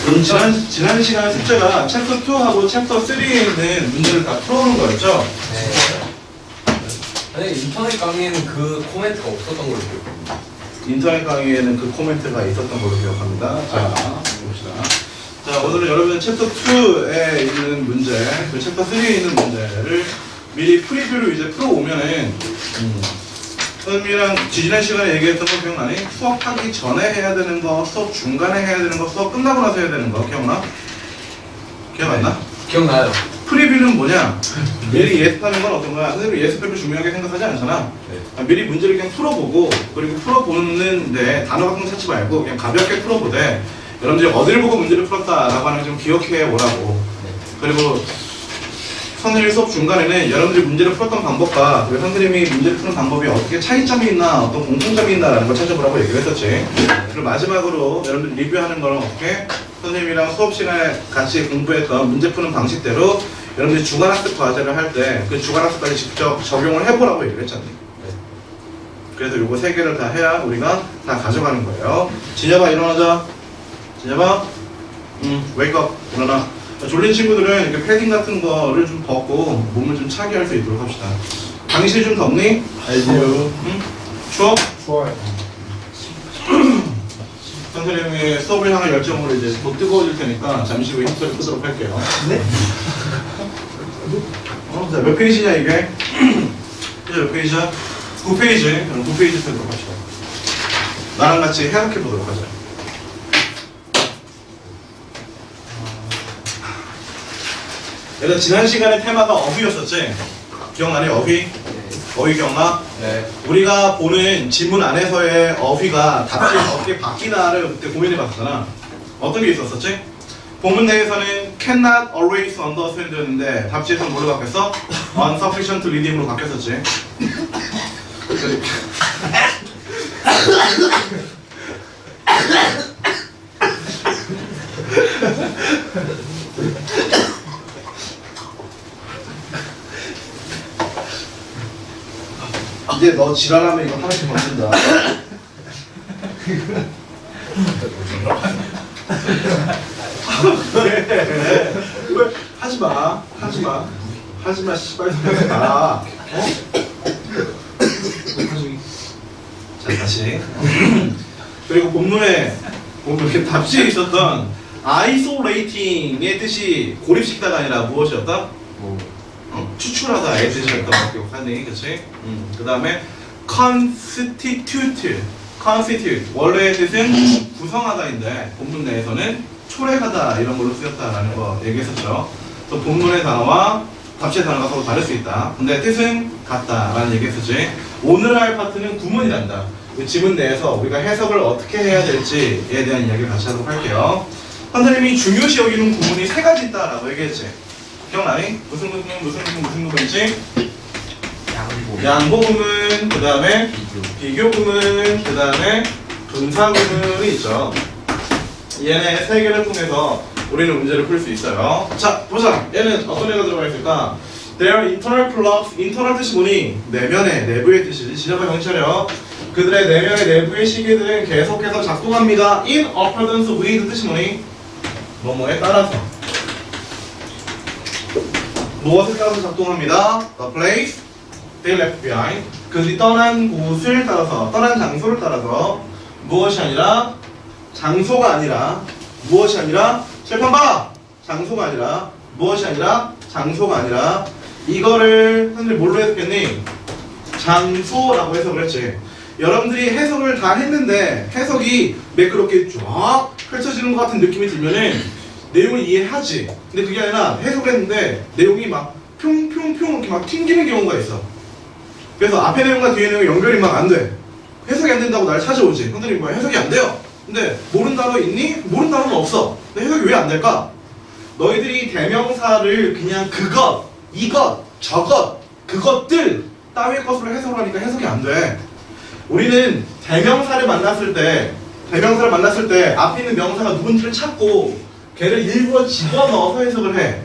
그럼 지난 시간 숙제가 챕터 2하고 챕터 3에 있는 문제를 다 풀어오는 거였죠? 네. 아니 인터넷 강의에는 그 코멘트가 없었던 걸로 기억합니다. 인터넷 강의에는 그 코멘트가 있었던 걸로 기억합니다. 자, 봅시다. 자, 오늘은 여러분 챕터 2에 있는 문제, 그 챕터 3에 있는 문제를 미리 프리뷰로 이제 풀어오면은, 선생님이랑 지난 시간에 얘기했던 거 기억나니? 수업하기 전에 해야 되는 거, 수업 중간에 해야 되는 거, 수업 끝나고 나서 해야 되는 거 기억나? 기억 안 나? 기억나요? 프리뷰는 뭐냐? 미리 예습하는 건 어떤 거야? 선생님이 예습별로 중요하게 생각하지 않잖아. 네. 미리 문제를 그냥 풀어보고, 그리고 풀어보는데 단어 같은 거 찾지 말고 그냥 가볍게 풀어보되 여러분들이 어디를 보고 문제를 풀었다라고 하는 걸 좀 기억해 오라고. 그리고 선생님이 수업 중간에는 여러분들이 문제를 풀었던 방법과 그리고 선생님이 문제를 푸는 방법이 어떻게 차이점이 있나 어떤 공통점이 있나라는 걸 찾아보라고 얘기를 했었지. 그리고 마지막으로 여러분들 리뷰하는 거는 어떻게 선생님이랑 수업 시간에 같이 공부했던 문제 푸는 방식대로 여러분들이 주간학습 과제를 할 때 그 주간학습까지 직접 적용을 해보라고 얘기를 했잖아요. 그래서 요거 3개를 다 해야 우리가 다 가져가는 거예요. 진여봐 일어나자. 진여봐. 웨이크업 일어나. 졸린 친구들은 이렇게 패딩 같은 거를 좀 벗고 몸을 좀 차게 할 수 있도록 합시다. 당신 좀 덥니? 알지요. 응? 추워? 좋아요. 선생님의 수업을 향한 열정으로 이제 더 뜨거워질 테니까 잠시 후에 힌트를 끄도록 할게요. 네? 자, 몇 페이지냐 이게? 이제 몇 페이지야? 9페이지. 그럼 9페이지 펴도록 합시다. 나랑 같이 해석해 보도록 하자. 얘들아, 지난 시간에 테마가 어휘였었지? 기억나니? 어휘? 어휘 기억나? 네. 우리가 보는 지문 안에서의 어휘가 답이 어떻게 바뀌나를 그때 고민해 봤었잖아. 어떤 게 있었었지? 본문 내에서는 cannot always understand였는데 답지에서는 뭘로 바뀌었어? insufficient reading으로 바뀌었었지. 이제 너 지랄하면 이거 하나씩 건든다. 왜? 하지마. 하지마. 하지마, 씨발. 하지마. 자, 다시. 그리고 본문에 이렇게 답지에 있었던 isolating의 뜻이 고립시키다가 아니라 무엇이었다? 추출하다의 뜻이었던 거 기억하니? 그치? 그 다음에 constitute 원래의 뜻은 구성하다인데 본문 내에서는 초래하다 이런 걸로 쓰였다라는 거 얘기했었죠. 또 본문의 단어와 답지의 단어가 서로 다를 수 있다. 근데 뜻은 같다라는 얘기했었지. 오늘 할 파트는 구문이란다. 그 지문 내에서 우리가 해석을 어떻게 해야 될지에 대한 이야기를 같이 하도록 할게요. 선생님이 중요시 여기는 구문이 3가지 있다라고 얘기했지. 기억나니? 무슨 구문이지? 양보 구문, 그 다음에 비교 구문, 그 다음에 분사 구문이 있죠. 얘네 3개를 통해서 우리는 문제를 풀 수 있어요. 자, 보자. 얘는 어떤 애가 들어가 있을까? Their internal plugs, internal 뜻이 뭐니? 내부의 뜻이지. 지나가 경찰이요. 그들의 내부의 시계들은 계속해서 작동합니다. In accordance with 뜻이 뭐니? 뭐뭐에 따라서. 무엇에 따라서 작동합니다? The place they left behind. 그들이 떠난 곳을 따라서, 떠난 장소를 따라서 무엇이 아니라 장소가 아니라 무엇이 아니라 실판 봐! 장소가 아니라 무엇이 아니라 장소가 아니라 이거를 선생님이 뭘로 해석했니? 장소라고 해석을 했지. 여러분들이 해석을 다 했는데 해석이 매끄럽게 쫙 펼쳐지는 것 같은 느낌이 들면은 내용을 이해하지. 근데 그게 아니라 해석을 했는데 내용이 막 평평평 이렇게 막 튕기는 경우가 있어. 그래서 앞에 내용과 뒤에 내용이 연결이 막 안 돼. 해석이 안 된다고 날 찾아오지. 선생님 뭐야 해석이 안 돼요. 근데 모르는 단어 있니? 모르는 단어는 없어. 근데 해석이 왜 안 될까? 너희들이 대명사를 그냥 그것, 이것, 저것, 그것들 따위의 것으로 해석을 하니까 해석이 안 돼. 우리는 대명사를 만났을 때 앞에 있는 명사가 누군지를 찾고 걔를 일부러 집어넣어서 해석을 해.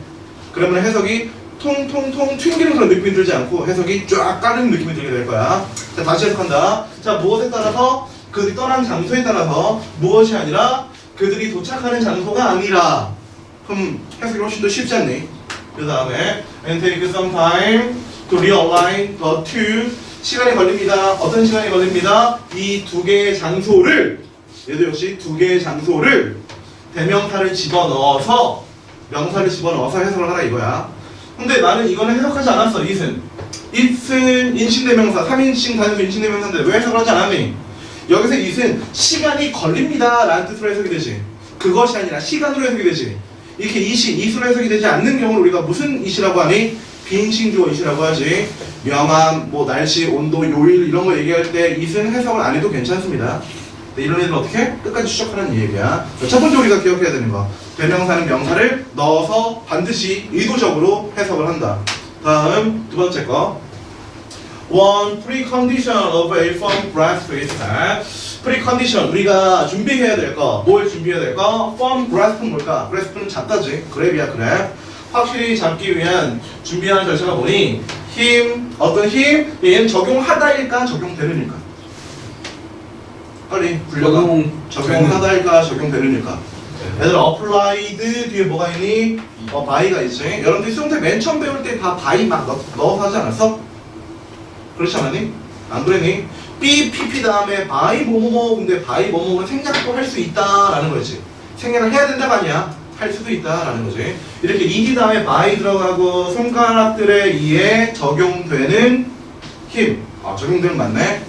그러면 해석이 통통통 튕기는 그런 느낌이 들지 않고 해석이 쫙 깔리는 느낌이 들게 될 거야. 자, 다시 해석한다. 자, 무엇에 따라서? 그 떠난 장소에 따라서 무엇이 아니라 그들이 도착하는 장소가 아니라. 그럼 해석이 훨씬 더 쉽지 않니? 그 다음에 and take some time to realign the two. 시간이 걸립니다. 어떤 시간이 걸립니다? 이 두 개의 장소를, 얘도 역시 두 개의 장소를 대명사를 집어넣어서 명사를 집어넣어서 해석을 하라 이거야. 근데 나는 이거는 해석하지 않았어. it은 인칭대명사, 3인칭 단수 인칭대명사인데 왜 해석을 하지 않았니? 여기서 it은 시간이 걸립니다 라는 뜻으로 해석이 되지. 그것이 아니라 시간으로 해석이 되지. 이렇게 it으로 해석이 되지 않는 경우를 우리가 무슨 it이라고 하니? 비인칭 주어 it이라고 하지. 명암, 뭐 날씨, 온도, 요일 이런 거 얘기할 때 it은 해석을 안 해도 괜찮습니다. 이런 애들은 어떻게? 끝까지 추적하는 이 얘기야. 첫 번째 우리가 기억해야 되는 거. 대명사는 명사를 넣어서 반드시 의도적으로 해석을 한다. 다음 두 번째 거. One precondition of a firm grasp is that. precondition 우리가 준비해야 될 거. 뭘 준비해야 될 거? firm grasp는 뭘까? grasp는 잡다지. 그랩이야 그랩. 확실히 잡기 위한 준비하는 절차가 뭐니? 힘. 어떤 힘? 얘는 적용하다일까? 적용되는일까? 빨리 불려가. 적용하다일까? 적용되는일까? 얘들아 applied 뒤에 뭐가 있니? by가 있지. 여러분들 수동태 맨 처음 배울 때 다 by 막 넣어서 하지 않았어? 그렇지 않았니? 안 그랬니? PP 다음에 by 뭐뭐뭐 근데 by 뭐뭐는 생략도 할 수 있다라는 거지. 생략을 해야 된다가 아니야. 할 수도 있다라는 거지. 이렇게 ed 다음에 by 들어가고 손가락들에 의해 적용되는 힘. 적용되는 맞네.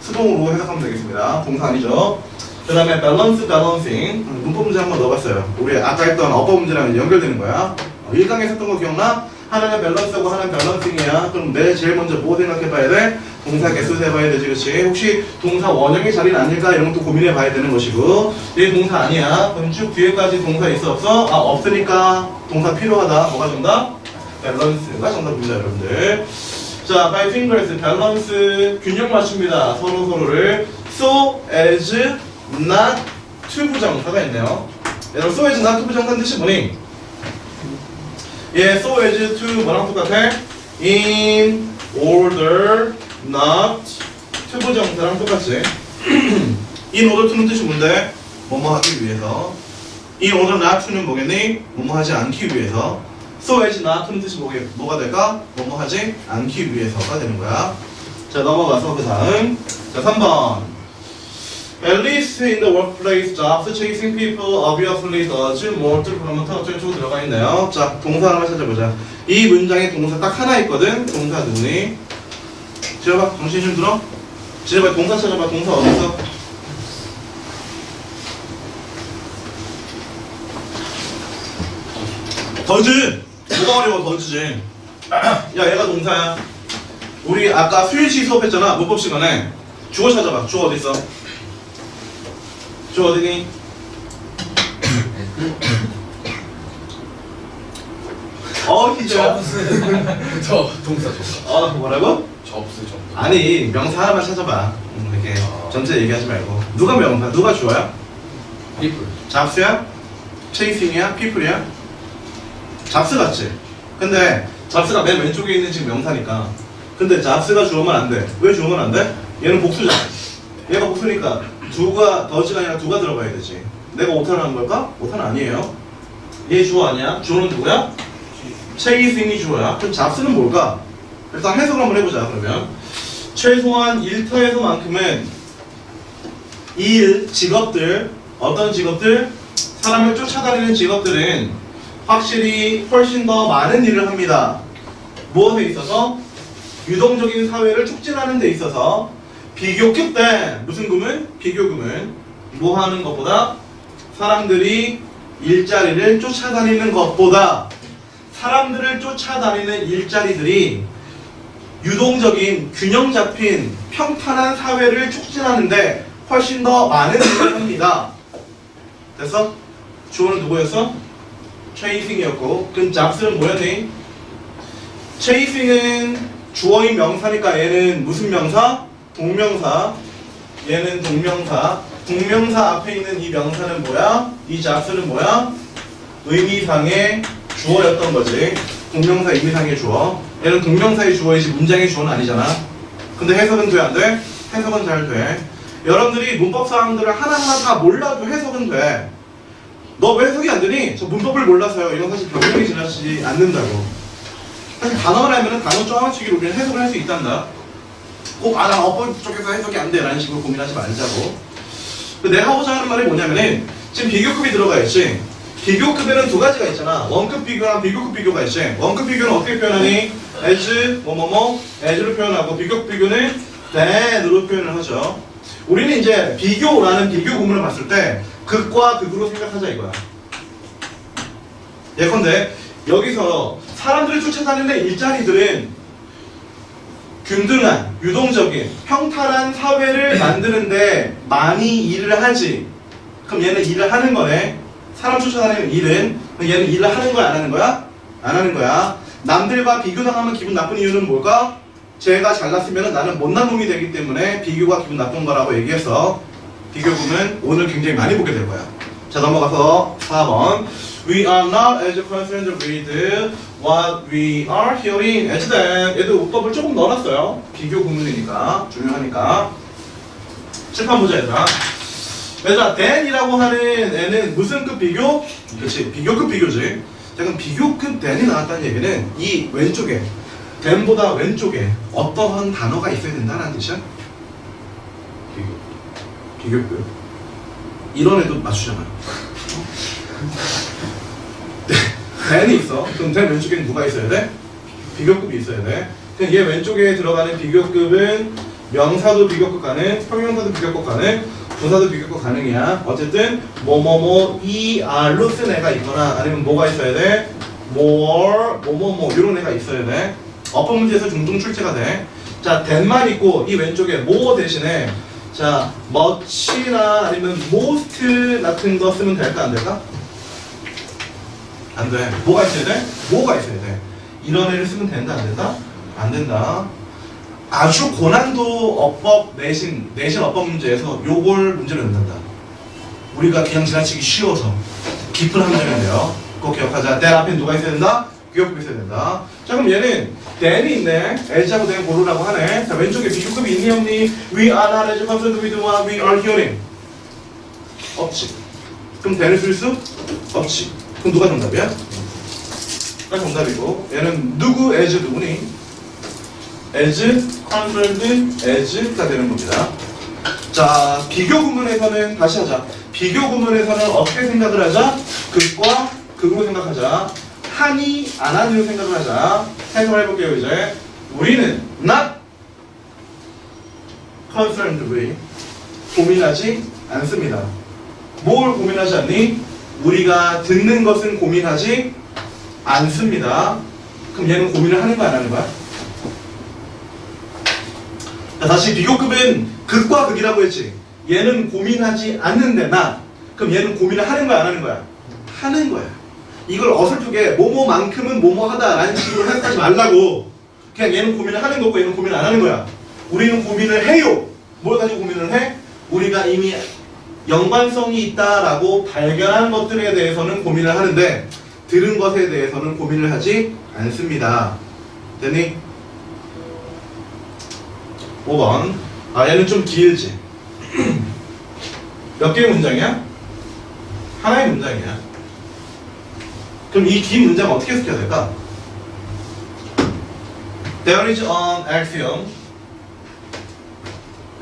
수동으로 해석하면 되겠습니다. 동사 아니죠. 그 다음에 밸런스, 밸런싱. 문법 문제 한번 넣어봤어요. 우리 아까 했던 어법 문제랑 연결되는 거야. 1강에 했었던 거 기억나? 하나는 밸런스고 하나는 밸런싱이야. 그럼 내 제일 먼저 뭐 생각해봐야 돼? 동사 개수 세봐야 되지, 그치? 혹시 동사 원형의 자리는 아닐까? 이런 것도 고민해봐야 되는 것이고. 얘 동사 아니야. 그럼 쭉 뒤에까지 동사 있어 없어? 없으니까 동사 필요하다. 뭐가 정답? 밸런스가 정답입니다, 여러분들. 자, by fingers, 밸런스, 균형 맞춥니다. 서로를. so as not to 부정사가 있네요. 여러분, so as not to 부정사는 뜻이 뭐니? so as to 뭐랑 똑같아? in order not to 부정사랑 똑같지. in order to는 뜻이 뭔데? 뭐뭐 하기 위해서. in order not to는 뭐겠니? 뭐뭐 하지 않기 위해서. so as not to는 뜻이 뭐가 될까? 뭐뭐 하지 않기 위해서가 되는 거야. 자, 넘어가서 그 다음. 자, 3번. At least in the workplace, jobs chasing people obviously does more to 그러면 어쩌고 들어가 있네요. 자, 동사 하나만 찾아보자. 이 문장에 동사 딱 하나 있거든. 동사 누구니? 지어봐. 정신 좀 들어. 지어봐. 동사 찾아봐. 동사 어딨어? 더즈! 뭐가 어려워 더즈지. 야, 얘가 동사야. 우리 아까 수일시 수업했잖아. 문법 시간에. 주어 찾아봐. 주어 어딨어? 주어 어디니? 희재. 저 동사. 뭐라고? 접수. 아니, 명사 하나만 찾아봐. 이렇게 전체 얘기하지 말고. 누가 명사? 누가 주어야? people. 잡스야? 체이싱이야? 피플이야? 잡스 같지? 근데 잡스가 맨 왼쪽에 있는 지금 명사니까. 근데 잡스가 주어면 안 돼. 왜 주어면 안 돼? 얘는 복수잖아. 얘가 복수니까 더즈가 아니라 두가 들어가야 되지. 내가 오타를 한 걸까? 오타는 아니에요. 얘 주어 아니야? 주어는 누구야? 체이싱이 주어야. 그럼 잡스는 뭘까? 일단 해석을 한번 해보자. 그러면 최소한 일터에서만큼은 일, 직업들, 어떤 직업들? 사람을 쫓아다니는 직업들은 확실히 훨씬 더 많은 일을 합니다. 무엇에 있어서? 유동적인 사회를 촉진하는 데 있어서 비교급 때 무슨 금은? 비교금은 뭐 하는 것보다 사람들이 일자리를 쫓아다니는 것보다 사람들을 쫓아다니는 일자리들이 유동적인 균형 잡힌 평탄한 사회를 촉진하는데 훨씬 더 많은 일을 합니다. 됐어? 주어는 누구였어? 체이싱이었고. 그럼 잡스는 뭐였니? 체이싱은 주어인 명사니까 얘는 무슨 명사? 동명사. 얘는 동명사. 동명사 앞에 있는 이 명사는 뭐야? 이 잡스는 뭐야? 의미상의 주어였던 거지. 동명사 의미상의 주어. 얘는 동명사의 주어이지 문장의 주어는 아니잖아. 근데 해석은 돼, 안 돼? 해석은 잘 돼. 여러분들이 문법 사항들을 하나하나 다 몰라도 해석은 돼. 너 왜 해석이 안 되니? 저 문법을 몰라서요. 이건 사실 변명이 지나치지 않는다고. 사실 단어를 하면은 단어 쪼아맞추기로 그냥 해석을 할 수 있단다. 꼭 나 어법 쪽에서 해석이 안 돼 라는 식으로 고민하지 말자고. 내가 하고자 하는 말이 뭐냐면은 지금 비교급이 들어가 있지. 비교급에는 두 가지가 있잖아. 원급 비교랑 비교급 비교가 있지. 원급 비교는 어떻게 표현하니? as 뭐뭐뭐 as로 표현하고 비교급 비교는 than으로 표현을 하죠. 우리는 이제 비교라는 비교 구문을 봤을 때 극과 극으로 생각하자 이거야. 예컨대 여기서 사람들을 쫓아다니는 일자리들은 균등한, 유동적인, 평탄한 사회를 만드는데 많이 일을 하지. 그럼 얘는 일을 하는 거네. 사람 쫓아다니는 일은. 그럼 얘는 일을 하는 거야, 안 하는 거야? 안 하는 거야. 남들과 비교당하면 기분 나쁜 이유는 뭘까? 쟤가 잘났으면 나는 못난 놈이 되기 때문에 비교가 기분 나쁜 거라고 얘기해서 비교구문 오늘 굉장히 많이 보게 될 거야. 자, 넘어가서 4번. We are not as concerned with what we are hearing as then. 얘도 문법을 조금 넣어놨어요. 비교 구문이니까 중요하니까. 칠판 보자 얘들아. 얘들아 than이라고 하는 애는 무슨 급 비교? 그렇지, 비교급 비교지. 자, 그럼 비교급 than이 나왔다는 얘기는 이 왼쪽에 than보다 왼쪽에 어떠한 단어가 있어야 된다는 뜻이야? 비교급. 이런 애도 맞추잖아요. than이 있어. 그럼 than 왼쪽에는 누가 있어야 돼? 비교급이 있어야 돼. 그럼 얘 왼쪽에 들어가는 비교급은 명사도 비교급 가능, 형용사도 비교급 가능, 부사도 비교급 가능이야. 어쨌든 뭐뭐뭐 ER로 쓴 애가 있거나 아니면 뭐가 있어야 돼? more 뭐뭐뭐 이런 애가 있어야 돼. 어법 문제에서 종종 출제가 돼. 자, than만 있고 이 왼쪽에 more 대신에 자, much나 아니면 most 같은 거 쓰면 될까 안 될까? 안 돼. 뭐가 있어야 돼? 뭐가 있어야 돼. 이런 애를 쓰면 된다 안 된다? 안 된다. 아주 고난도 어법 내신 어법 문제에서 요걸 문제를 낸단다. 우리가 그냥 지나치기 쉬워서 깊은 함정인데요. 꼭 기억하자. than 앞에 누가 있어야 된다? 비교급이 있어야 된다. 자, 그럼 얘는 than이 있네. as하고 than 고르라고 하네. 자, 왼쪽에 비교급이 있니 없니? We are not as concerned with what we are hearing. 없지. 그럼 than을 쓸 수? 없지. 그럼 누가 정답이야? 누가 정답이고 얘는 누구 as 누구니? as concerned as가 되는 겁니다. 자, 비교 구문에서는 다시 하자. 비교 구문에서는 어떻게 생각을 하자? 극과 극으로 생각하자. 하니 안 하니로 생각을 하자. 해석을 해볼게요. 이제 우리는 not concerned with 고민하지 않습니다. 뭘 고민하지 않니? 우리가 듣는 것은 고민하지 않습니다. 그럼 얘는 고민을 하는 거야 안 하는 거야? 자, 다시 비교급은 극과 극이라고 했지. 얘는 고민하지 않는데 나. 그럼 얘는 고민을 하는 거야 안 하는 거야? 하는 거야. 이걸 어설프게 뭐뭐만큼은 뭐뭐하다 라는 식으로 해석하지 말라고. 그냥 얘는 고민을 하는 거고 얘는 고민을 안 하는 거야. 우리는 고민을 해요. 뭘 가지고 고민을 해? 우리가 이미 연관성이 있다라고 발견한 것들에 대해서는 고민을 하는데 들은 것에 대해서는 고민을 하지 않습니다. 됐니? 5번. 아, 얘는 좀 길지. 몇 개의 문장이야? 하나의 문장이야. 그럼 이 긴 문장 어떻게 해석해야 될까? There is an axiom.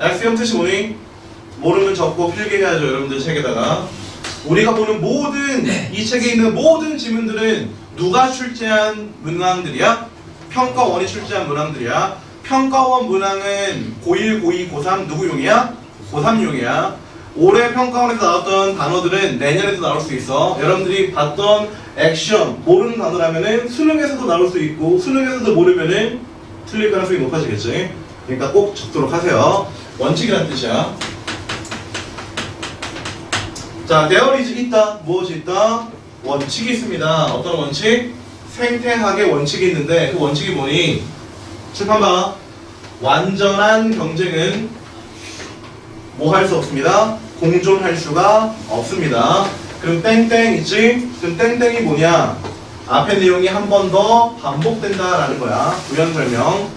axiom 뜻이 뭐니? 모르면 적고 필기해야죠. 여러분들 책에다가. 우리가 보는 모든 이 책에 있는 모든 지문들은 누가 출제한 문항들이야? 평가원이 출제한 문항들이야. 평가원 문항은 고1, 고2, 고3 누구용이야? 고3용이야. 올해 평가원에서 나왔던 단어들은 내년에도 나올 수 있어. 여러분들이 봤던 액션 모르는 단어라면은 수능에서도 나올 수 있고 수능에서도 모르면은 틀릴 가능성이 높아지겠지. 그러니까 꼭 적도록 하세요. 원칙이라는 뜻이야. 자, there is 있다. 무엇이 있다? 원칙이 있습니다. 어떤 원칙? 생태학의 원칙이 있는데 그 원칙이 뭐니? 칠판 봐. 완전한 경쟁은 뭐 할 수 없습니다. 공존할 수가 없습니다. 그럼 땡땡 있지? 그럼 땡땡이 뭐냐? 앞에 내용이 한 번 더 반복된다라는 거야. 부연 설명.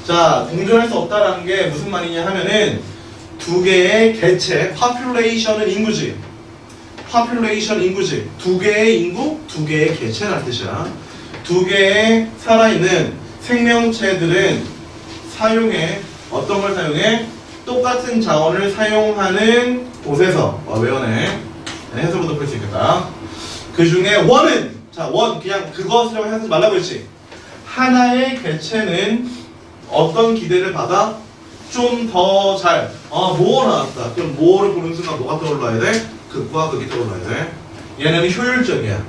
자, 공존할 수 없다라는 게 무슨 말이냐 하면은 두 개의 개체, population은 인구지. population 인구지. 두 개의 인구, 두 개의 개체라는 뜻이야. 두 개의 살아있는 생명체들은 사용해 어떤 걸 사용해? 똑같은 자원을 사용하는 곳에서 외워내. 해석으로 풀 수 있겠다. 그 중에 원은 자, 원 그냥 그것이라고 하지 말라고 했지. 하나의 개체는 어떤 기대를 받아? 좀 더 잘. 뭐 나왔다. 그럼 뭐를 보는 순간 뭐가 떠올라야 돼? 극과 극이 떠올라야 돼. 얘는 효율적이야.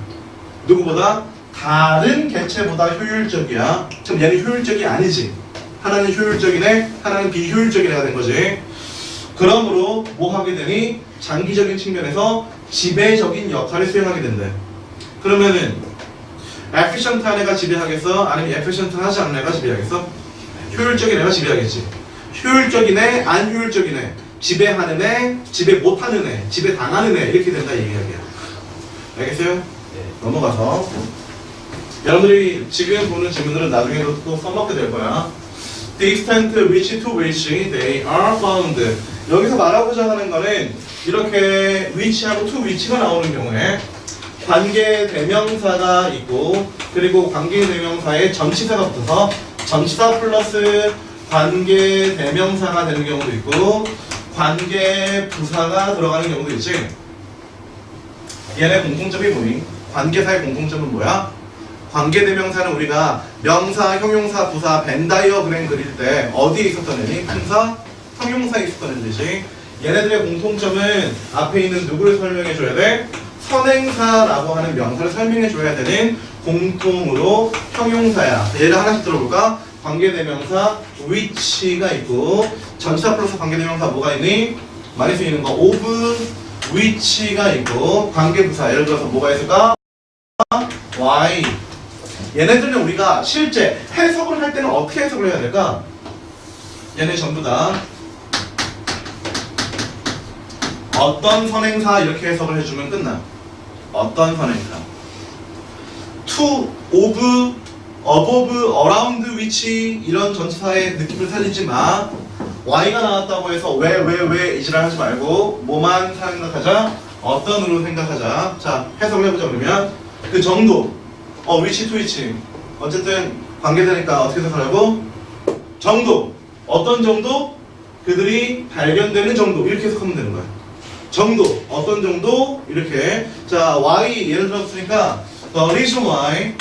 누구보다? 다른 개체보다 효율적이야. 그럼 얘는 효율적이 아니지. 하나는 효율적이네, 하나는 비효율적인 애가 된 거지. 그러므로 뭐 하게 되니? 장기적인 측면에서 지배적인 역할을 수행하게 된대. 그러면은 efficient한 애가 지배하겠어? 아니면 efficient하지 않은 애가 지배하겠어? 효율적인 애가 지배하겠지. 효율적인 애, 안 효율적인 애, 지배하는 애, 지배 못하는 애, 지배 당하는 애 이렇게 된다 이 이야기야. 알겠어요? 네. 넘어가서 여러분들이 지금 보는 질문들은 나중에도 또 써먹게 될 거야. The extent which to which they are found. 여기서 말하고자 하는 거는 이렇게 which하고 to which가 나오는 경우에 관계 대명사가 있고 그리고 관계 대명사에 전치사가 붙어서 전치사 플러스 관계 대명사가 되는 경우도 있고 관계 부사가 들어가는 경우도 있지. 얘네 공통점이 뭐니? 관계사의 공통점은 뭐야? 관계 대명사는 우리가 명사, 형용사, 부사, 벤다이어그램 그릴 때 어디에 있었던 애니? 품사, 형용사에 있었던 애들이지. 얘네들의 공통점은 앞에 있는 누구를 설명해 줘야 돼? 선행사라고 하는 명사를 설명해 줘야 되는 공통으로 형용사야. 얘를 하나씩 들어볼까? 관계대명사 which가 있고 전치사 플러스 관계대명사 뭐가 있니? 많이 쓰이는 거 of which가 있고 관계부사 예를 들어서 뭐가 있을까? why. 얘네들은 우리가 실제 해석을 할 때는 어떻게 해석을 해야 될까? 얘네 전부 다 어떤 선행사 이렇게 해석을 해주면 끝나. 어떤 선행사 to, of, above, around, which 이런 전치사의 느낌을 살리지 마. y가 나왔다고 해서 왜 이지랄 하지 말고 뭐만 생각하자. 어떤으로 생각하자. 자, 해석을 해보자. 그러면 그 정도 which to which 어쨌든 관계되니까 어떻게 해석하려고? 정도 어떤 정도? 그들이 발견되는 정도 이렇게 해석하면 되는 거야. 정도 어떤 정도? 이렇게. 자, why 예를 들었으니까 the reason why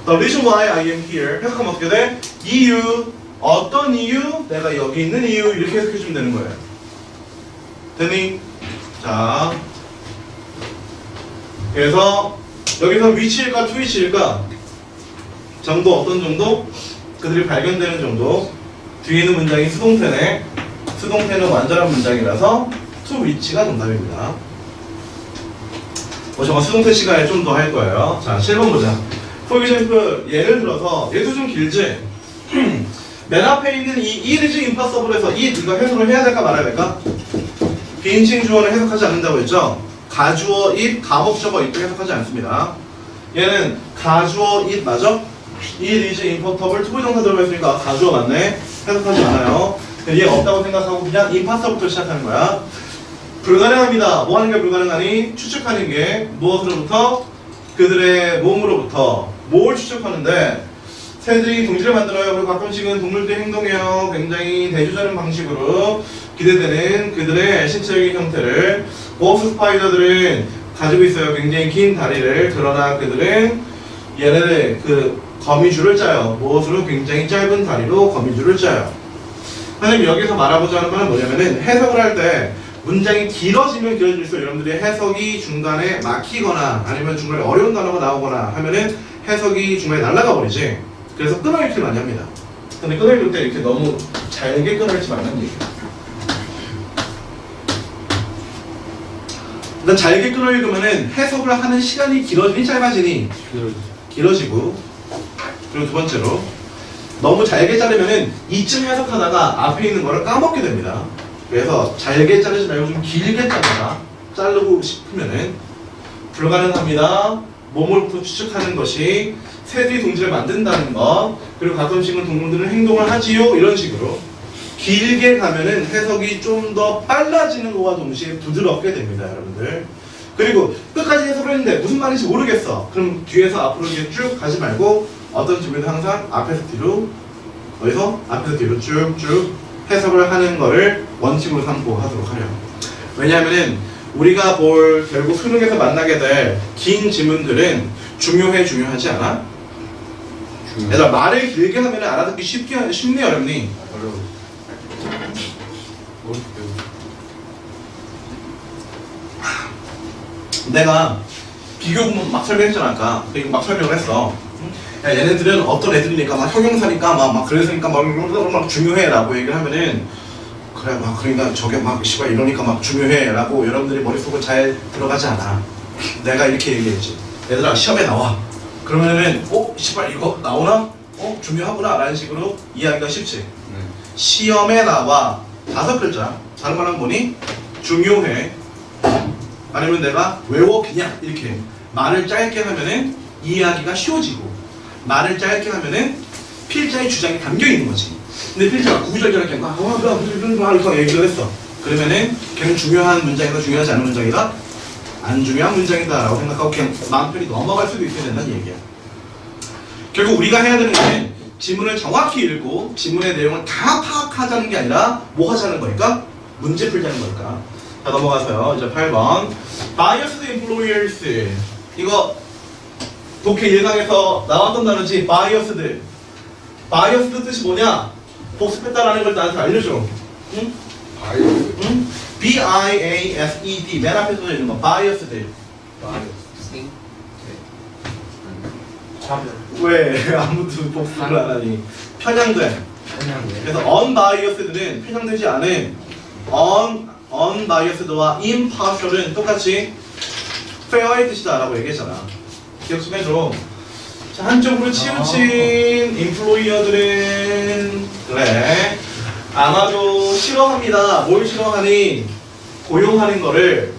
The reason why I am here 해석하면 어떻게 돼? 이유 어떤 이유? 내가 여기 있는 이유 이렇게 해석해주면 되는 거예요. 되니? 자 그래서 여기서 which일까 to which일까? 정도 어떤 정도? 그들이 발견되는 정도. 뒤에 있는 문장이 수동태네. 수동태는 완전한 문장이라서 to which가 정답입니다. 저거 수동태 시간에 좀 더 할 거예요. 자 7번 보자. For example, 예를 들어서 얘도 좀 길지? 맨 앞에 있는 이 it is impossible에서 it 이거 해석을 해야 될까 말아야 될까? 비인칭 주어는 해석하지 않는다고 했죠? 가주어 it, 가목적어 it도 해석하지 않습니다. 얘는 가주어 it 맞아? it is impossible 투부정사 들어가 있으니까 가주어 맞네? 해석하지 않아요. 얘 없다고 생각하고 그냥 impossible부터 시작하는 거야. 불가능합니다. 뭐 하는 게 불가능하니? 추측하는 게 무엇으로부터? 그들의 몸으로부터 뭘 추측하는데 새들이 둥지를 만들어요. 그리고 가끔씩은 동물들이 행동해요. 굉장히 대조자는 방식으로 기대되는 그들의 신체적인 형태를. 버스 스파이더들은 가지고 있어요. 굉장히 긴 다리를. 그러나 그들은 얘네들 그 거미줄을 짜요. 무엇으로? 굉장히 짧은 다리로 거미줄을 짜요. 선생님 여기서 말하고자 하는 건 뭐냐면은 해석을 할 때 문장이 길어지면 길어질수록 여러분들이 해석이 중간에 막히거나 아니면 중간에 어려운 단어가 나오거나 하면은 해석이 중간에 날아가 버리지. 그래서 끊어읽기를 많이 합니다. 근데 끊어읽을 때 이렇게 너무 잘게 끊어읽지 말라는 얘기예요. 일단 잘게 끊어읽으면은 해석을 하는 시간이 길어지니 짧아지니? 길어지고. 그리고 두 번째로 너무 잘게 자르면은 이쯤 해석하다가 앞에 있는 거를 까먹게 됩니다. 그래서 잘게 자르지 말고 좀 길게 자르라. 자르고 싶으면은 불가능합니다. 몸으로부터 추측하는 것이 새들이 동지를 만든다는 것. 그리고 가끔씩은 동물들은 행동을 하지요. 이런 식으로 길게 가면은 해석이 좀 더 빨라지는 것과 동시에 부드럽게 됩니다, 여러분들. 그리고 끝까지 해석을 했는데 무슨 말인지 모르겠어. 그럼 뒤에서 앞으로 이렇게 쭉 가지 말고 어떤 질문은 항상 앞에서 뒤로, 어디서 앞에서 뒤로 쭉쭉 해석을 하는 거를 원칙으로 삼고 하도록 하려고. 왜냐하면은 우리가 볼 결국 수능에서 만나게 될 긴 지문들은 중요하지 않아? 얘들아, 말을 길게 하면 알아듣기 쉽니 어렵니? 어려워. 내가 비교문 막 설명했잖아 아까. 그리고 막 설명을 했어. 야, 얘네들은 어떤 애들이니까 막 형용사니까 막 그래서니까 막 중요해라고 얘기를 하면은 그래 막 그러니까 저게 막 씨발 이러니까 막 중요해라고 여러분들이 머릿속에 잘 들어가지 않아. 내가 이렇게 얘기했지. 얘들아 시험에 나와. 그러면은 씨발 이거 나오나? 중요하구나 라는 식으로 이해하기가 쉽지. 네. 시험에 나와 5글자. 다른 말은 뭐니? 중요해. 아니면 내가 외워 그냥 이렇게 말을 짧게 하면은 이해하기가 쉬워지고 말을 짧게 하면은 필자의 주장이 담겨 있는 거지. 근데 필자가 구구절절하게 이렇게 얘기를 했어. 그러면은 걔는 중요한 문장이다 중요하지 않은 문장이다 안 중요한 문장이다 라고 생각하고 그냥 마음 편히 넘어갈 수도 있게 된다는 얘기야. 결국 우리가 해야 되는 게 지문을 정확히 읽고 지문의 내용을 다 파악하자는 게 아니라 뭐 하자는 거니까? 문제 풀자는 거니까. 자 넘어가서요. 이제 8번 Biased employers. 이거 독해 1강에서 나왔던 단어지. Biased. Biased 뜻이 뭐냐? 복습했다라는 걸 나한테 알려줘. 응? 바이오스. 응? B-I-A-S-E-D 맨 앞에 써져 있는 거 Biased. 바이오스. 왜 아무도 복습을 안 하니? 편향된. 그래서 unbiased는 편향되지 않은 unbiased와 impartial은 똑같이 fair의 뜻이다 라고 얘기했잖아. 기억 좀 해줘. 자, 한쪽으로 치우친 인플로이어들은 그래 아마도 싫어합니다. 뭘 싫어하니? 고용하는 거를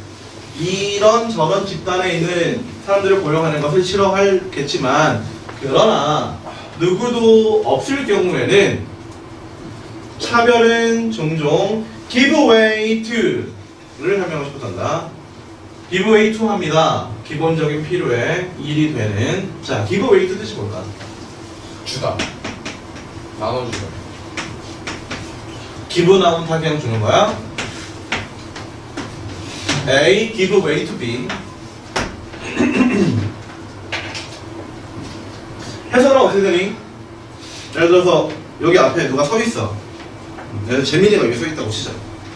이런 저런 집단에 있는 사람들을 고용하는 것을 싫어하겠지만 그러나 누구도 없을 경우에는 차별은 종종 give way to를 설명하고 싶었단다. give way to 합니다. 기본적인 필요에 일이 되는. 자, give way to 뜻이 뭘까? 주다. 나눠주다. give 나오면 다 그냥 주는 거야. A give way to B. 해석은 어떻게 되니? 예를 들어서 여기 앞에 누가 서 있어. 예를 들어 재민이가 여기 서 있다고 치자.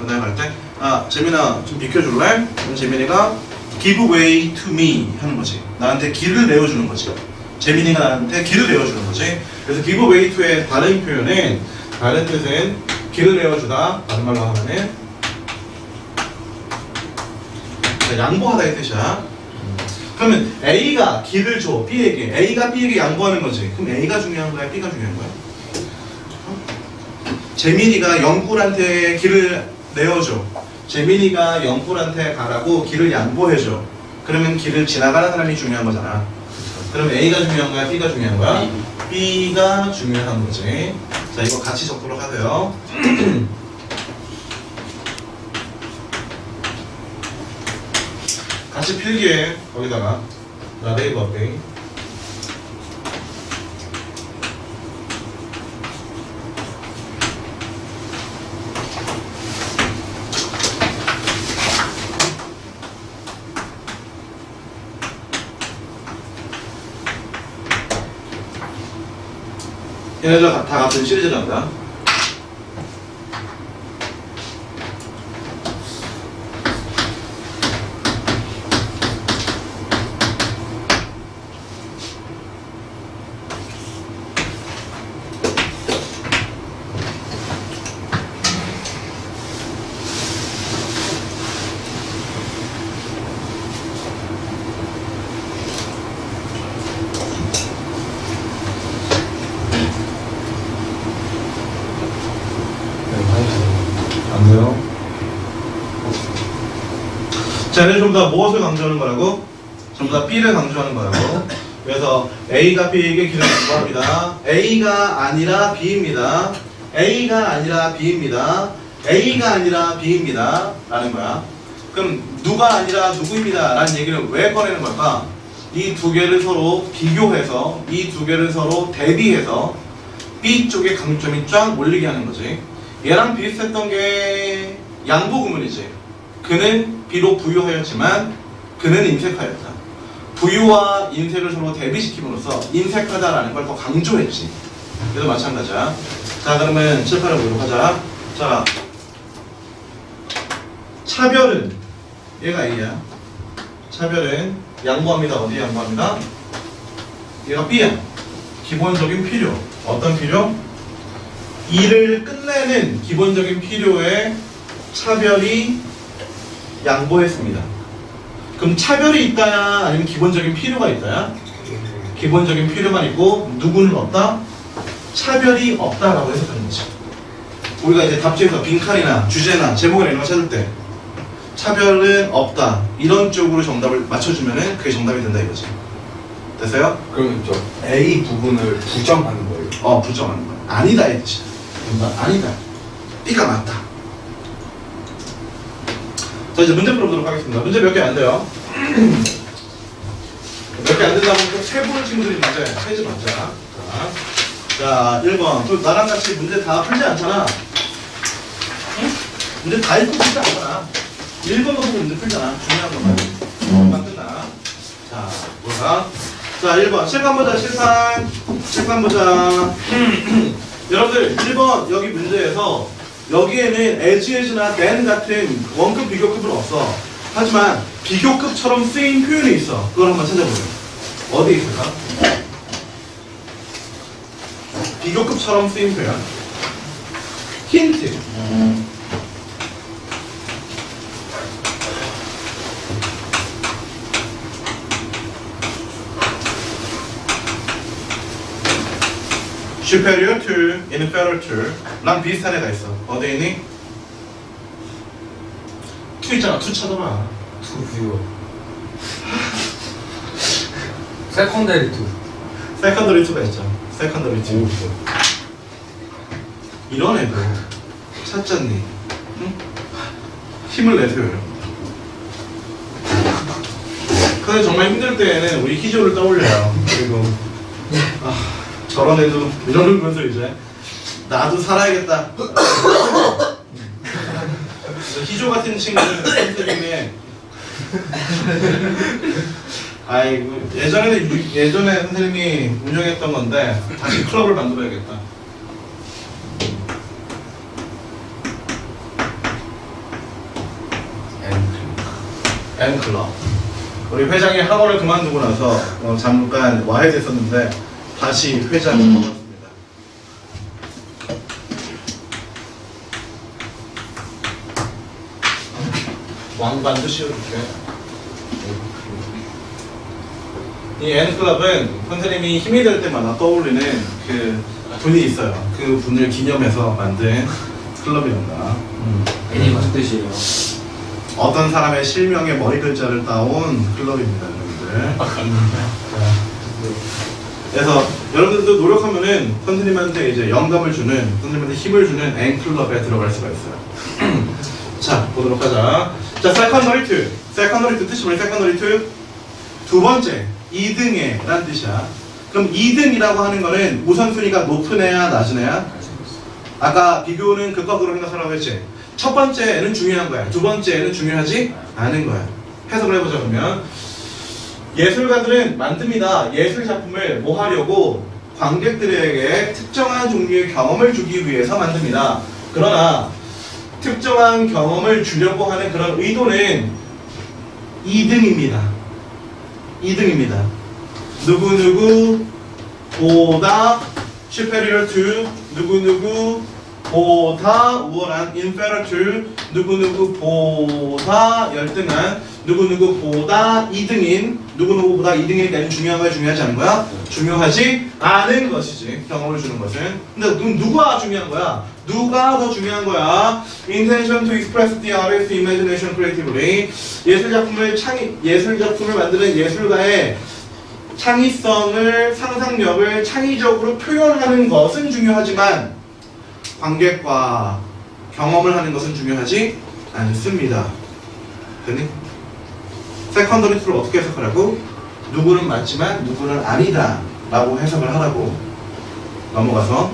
내가 갈 때, 재민아 좀 비켜줄래? 그럼 재민이가 give way to me 하는 거지. 나한테 길을 내어주는 거지. 재민이가 나한테 길을 내어주는 거지. 그래서 give way to의 다른 표현은, 다른 뜻은 길을 내어주다. 다른 말로 하면은 양보하다 이 뜻이야. 그러면 A가 길을 줘 B에게. A가 B에게 양보하는 거지. 그럼 A가 중요한 거야? B가 중요한 거야? 재민이가 영꿀한테 길을 내어줘. 재민이가 영꿀한테 가라고 길을 양보해줘. 그러면 길을 지나가는 사람이 중요한 거잖아. 그럼 A가 중요한 거야? B가 중요한 거야? B가 중요한 거지. 자, 이거 같이 적도록 하세요. 같이 필기해. 거기다가 네이버 업데이. 얘네들 다 같은 시리즈란다. 안 돼요. 자, 얘는 전부 다 무엇을 강조하는 거라고? 전부 다 B를 강조하는 거라고. 그래서 A가 B에게 길을 양보합니다. A가 아니라 B입니다. A가 아니라 B입니다. A가 아니라 B입니다. 라는 거야. 그럼 누가 아니라 누구입니다. 라는 얘기를 왜 꺼내는 걸까? 이 두 개를 서로 비교해서 이 두 개를 서로 대비해서 B 쪽의 강점이 쫙 몰리게 하는 거지. 얘랑 비슷했던 게 양보 구문이지. 그는 비록 부유하였지만 그는 인색하였다. 부유와 인색을 서로 대비시킴으로써 인색하다라는 걸 더 강조했지. 얘도 마찬가지야. 자, 그러면 7, 8을 보도록 하자. 자, 차별은 얘가 A야. 차별은 양보합니다. 어디에 양보합니다? 얘가 B야. 기본적인 필요. 어떤 필요? 일을 끝내는 기본적인 필요에 차별이 양보했습니다. 그럼 차별이 있다야? 아니면 기본적인 필요가 있다야? 기본적인 필요만 있고 누구는 없다? 차별이 없다라고 해석하는 거지. 우리가 이제 답지에서 빈칸이나 주제나 제목이나 이런 거 찾을 때 차별은 없다 이런 쪽으로 정답을 맞춰주면은 그게 정답이 된다 이거지. 됐어요? 그러면 저 A 부분을 부정하는 거예요. 부정하는 거야. 아니다 이 뜻이야. 아니다. B가 맞다. 자, 이제 문제 풀어보도록 하겠습니다. 문제 몇 개 안 돼요. 몇 개 안 된다고 또 세보는 친구들이 문제 세지 맞자. 자, 1번. 또 나랑 같이 문제 다 풀지 않잖아. 응? 문제 다 읽고 풀지 않잖아. 1번만 보고 문제 풀잖아. 중요한 것만. 그만 끝나. 자, 뭐야? 자, 1번. 실판 보자, 실판. 실판 보자. 여러분들, 1번 여기 문제에서 여기에는 as나 then 같은 원급, 비교급은 없어. 하지만 비교급처럼 쓰인 표현이 있어. 그걸 한번 찾아보세요. 어디에 있을까? 비교급처럼 쓰인 표현. 힌트. superior to, inferior to 랑 비슷한 애가 있어. 어디 있니? to 있잖아. to 찾아봐. 투 뷰어. 세컨더리 투. secondary to가 있죠. secondary to. 이런 애들 찾잖니? 응? 힘을 내세요, 여러분. 근데 정말 힘들 때에는 우리 희조를 떠올려요. 그리고 저런 애도 이러면서 이제 나도 살아야겠다. 희조 같은 친구는 선생님의 아이고 예전에 선생님이 운영했던 건데 다시 클럽을 만들어야겠다. N클럽. 우리 회장이 학원을 그만두고 나서 잠깐 와해됐었는데 다시 회장을 먹었습니다. 왕관도 씌워줄게. 이 N클럽은 선생님이 힘이 될 때마다 떠올리는 그 분이 있어요. 그 분을 기념해서 만든 클럽이란다. N이 무슨 뜻이에요? 어떤 사람의 실명의 머리 글자를 따온 클럽입니다, 여러분들. 그래서 여러분들도 노력하면은 선생님한테 이제 영감을 주는, 선생님한테 힘을 주는 N클럽에 들어갈 수가 있어요. 자, 보도록 하자. 자, secondary to. secondary to 뜻이 뭐예요? secondary to? 두 번째, 2등에 라는 뜻이야. 그럼 2등이라고 하는 거는 우선순위가 높은 애야, 낮은 애야? 아까 비교는 극과 극으로 생각하라고 했지. 첫 번째는 중요한 거야. 두 번째는 중요하지 않은 거야. 해석을 해보자 그러면 예술가들은 만듭니다. 예술 작품을 뭐 하려고? 관객들에게 특정한 종류의 경험을 주기 위해서 만듭니다. 그러나 특정한 경험을 주려고 하는 그런 의도는 2등입니다. 2등입니다. 누구누구 보다 superior to 누구누구 보다 우월한 inferior to 누구누구 보다 열등한 누구누구 보다 2등인 누구누구보다 2등이니까 중요한 거야 중요하지 않은 거야? 중요하지 않은 것이지 경험을 주는 것은. 근데 누가 중요한 거야? 누가 더 중요한 거야? Intention to express the artist's imagination creatively. 예술 작품을 만드는 예술가의 창의성을 상상력을 창의적으로 표현하는 것은 중요하지만 관객과 경험을 하는 것은 중요하지 않습니다. 됐니? 세컨더리 트루를 어떻게 해석하라고? 누구는 맞지만 누구는 아니다 라고 해석을 하라고. 넘어가서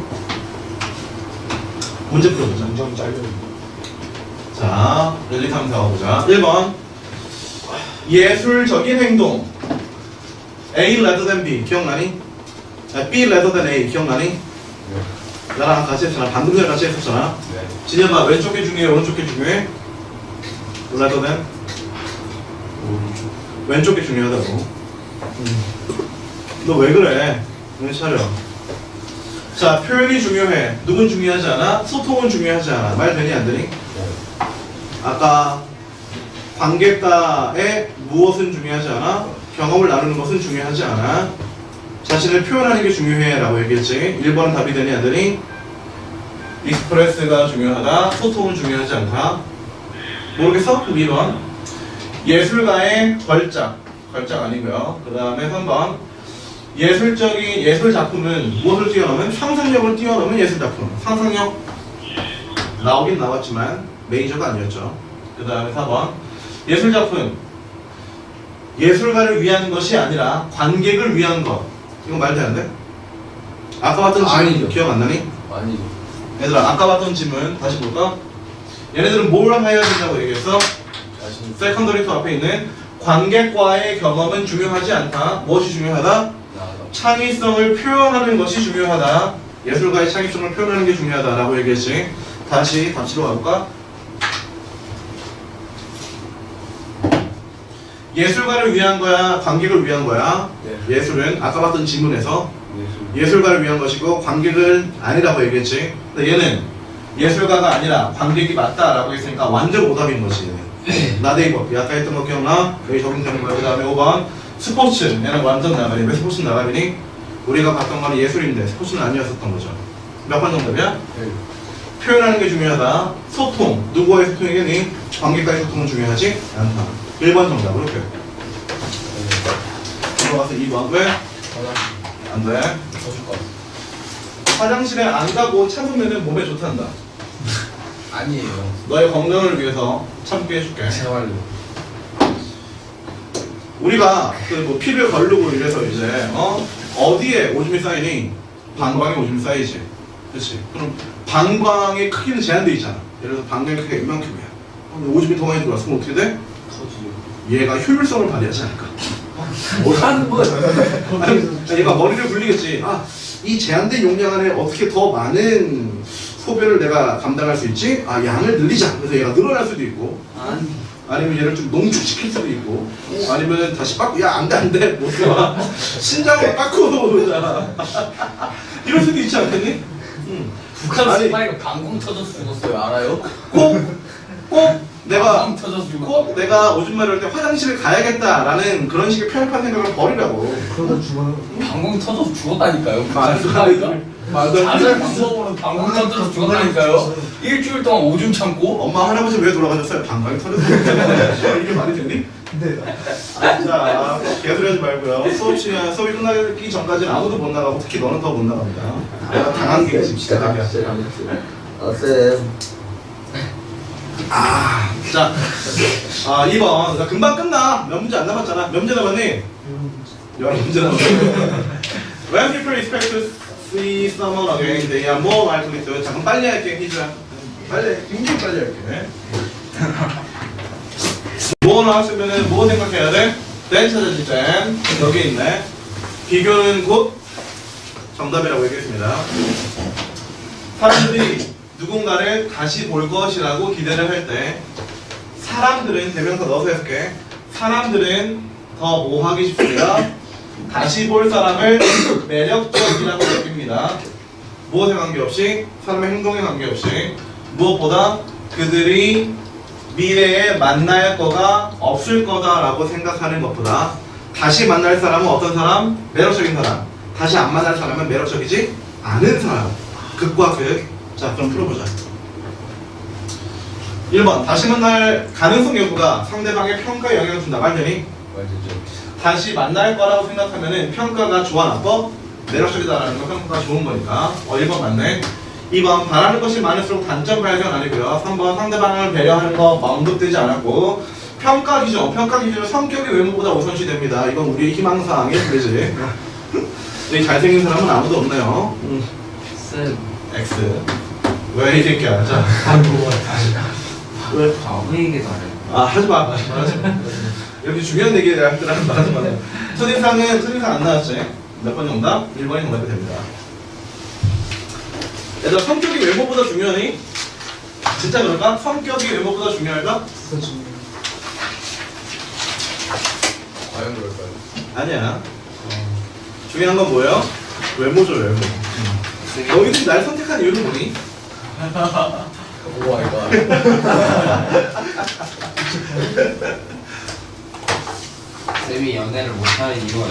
문제 풀어보자. 완전 짧은. 자, 릴리 탐사 가보자. 1번 예술적인 행동 A rather than B 기억나니? B rather than A 기억나니? 나랑 같이 했잖아. 방금 전에 같이 했었잖아. 네. 진현아 왼쪽 게 중요해 오른쪽 게 중요해? rather than? 왼쪽 게 중요하다고. 너 왜 그래? 정신 차려. 자, 표현이 중요해. 누군 중요하지 않아? 소통은 중요하지 않아. 말 되니 안 되니? 아까 관객과의 무엇은 중요하지 않아? 경험을 나누는 것은 중요하지 않아. 자신을 표현하는 게 중요해 라고 얘기했지. 1번은 답이 되니 안 되니? 익스프레스가 중요하다. 소통은 중요하지 않다. 모르겠어? 그럼 2번 예술가의 걸작 아니고요. 그 다음에 3번 예술적인 예술 작품은 무엇을 뛰어넘은? 상상력을 뛰어넘은 예술 작품. 상상력 나오긴 나왔지만 메이저가 아니었죠. 그 다음에 4번 예술 작품 예술가를 위한 것이 아니라 관객을 위한 것. 이거 말도 안 돼? 아까 봤던 질문 아니죠. 기억 안 나니? 아니죠. 얘들아 아까 봤던 질문 다시 볼까? 얘네들은 뭘 해야 된다고 얘기했어? 자신. 세컨더리 투 앞에 있는 관객과의 경험은 중요하지 않다. 무엇이 중요하다? 나다. 창의성을 표현하는 것이 중요하다. 예술가의 창의성을 표현하는 게 중요하다라고 얘기했지. 다시 답지로 가볼까? 예술가를 위한 거야, 관객을 위한 거야? 네. 예술은 아까 봤던 지문에서 예술. 예술가를 위한 것이고 관객은 아니라고 얘기했지. 근데 얘는 예술가가 아니라 관객이 맞다라고 했으니까 완전 오답인 거지. 얘는. 나데이버 아까 했던 거 기억나? 여기 적용되는 거야. 그 다음에 5번 스포츠 얘는 완전 나가리. 왜 스포츠는 나가리니? 우리가 봤던 거는 예술인데 스포츠는 아니었었던 거죠. 몇 번 정답이야? 네. 표현하는 게 중요하다. 소통 누구와의 소통이겠니? 관객과의 소통은 중요하지 않다. 1번 정답 이렇게 들어가서 2번 왜? 안 돼. 터질 것 같아. 화장실에 안 가고 참으면 몸에 좋단다. 아니에요. 너의 건강을 위해서 참게 해줄게. 제발요. 우리가 그 뭐 피를 거르고 이래서 이제 어디에 오줌이 쌓이니? 방광에 오줌이 쌓이지. 그렇지. 그럼 방광의 크기는 제한돼 있잖아. 예를 들어서 방광의 크기가 이만큼이야. 근데 오줌이 더 많이 들어왔어. 그럼 어떻게 돼? 터지요. 얘가 효율성을 발휘하지 않을까? 뭘 하는 거야? 아니, 얘가 머리를 굴리겠지. 아, 이 제한된 용량 안에 어떻게 더 많은 소변을 내가 감당할 수 있지? 아, 양을 늘리자. 그래서 얘가 늘어날 수도 있고. 아니. 아니면 얘를 좀 농축시킬 수도 있고. 아니면 다시 빡고, 야, 안 돼, 안 돼. 못 써. 신장을 빡고 오자. 이럴 수도 있지 않겠니? 북한 아니. 스파이가 방공 터져서 죽었어요. 알아요? 꼭 내가 방공 터져서 죽었어. 꼭 내가 오줌 마려울 때 화장실을 가야겠다라는 그런 식의 편협한 생각을 버리라고. 그러다 죽어요. 방공 터져서 죽었다니까요. 북한 말도 스파이가. 안 돼. 다른 방법으로 방공 터져서 죽었다니까요. 일주일 동안 오줌 참고. 엄마 할아버지 왜 돌아가셨어요? 방광이 터졌어요. 이게 말이 되니? 네. 자, 개소리하지 말고요. 수업이 끝나기 전까지는 아무도 못 나가고 특히 너는 더 못 나갑니다. 내가 당한 게 진짜 답이야. 자, 2번. 자, 금방 끝나. 몇 문제 안 남았잖아. 몇 문제 남았니? 여러 문제 남았어. When people expect to see someone again, they are more likely to. 자, 그럼 빨리 할게, 희주야. 빨리, 굉장히 빨리 할게. 뭐 나왔으면은 뭐 생각해야 돼? 땐 찾아줄 땐 여기 있네. 비교는 곧 정답이라고 얘기했습니다. 사람들이 누군가를 다시 볼 것이라고 기대를 할 때 사람들은 대명사 넣어서 해석해. 사람들은 더 뭐 하기 쉽습니다. 다시 볼 사람을 매력적이라고 여깁니다. 무엇에 관계없이 사람의 행동에 관계없이 무엇보다 그들이 미래에 만날 거가 없을 거다라고 생각하는 것보다 다시 만날 사람은 어떤 사람? 매력적인 사람. 다시 안 만날 사람은 매력적이지 않은 사람. 극과 극. 자, 그럼 풀어보자. 1번 다시 만날 가능성 여부가 상대방의 평가에 영향을 준다. 말되니? 말되죠. 다시 만날 거라고 생각하면은 평가가 좋아 나빠? 매력적이다라는 건 평가가 좋은 거니까 1번 맞네. 2번 바라는 것이 많을수록 단점 발견 아니고요. 3번 상대방을 배려하는 거 언급되지 않았고 평가 기준, 평가 기준은 성격이 외모보다 우선시 됩니다. 이건 우리의 희망사항의 문제지. 이 잘생긴 사람은 아무도 없네요. 쌤. X. 왜 이 새끼야? 자, 왜? 아무 얘기도 안 해. 아 하지 마. 말하지 마. 이렇게 중요한 얘기들한테 말하지 마. 첫인상 안 나왔지? 몇 번 정답? 1번이 정답이 됩니다. 얘들아 성격이 외모보다 중요하니? 진짜 그럴까? 성격이 외모보다 중요할까? 과연 그럴까요? 아니야. 중요한 건 뭐예요? 외모죠 외모. 너희들이 날 선택한 이유는 뭐니? 오 마이 갓. 쌤이 연애를 못하는 이유가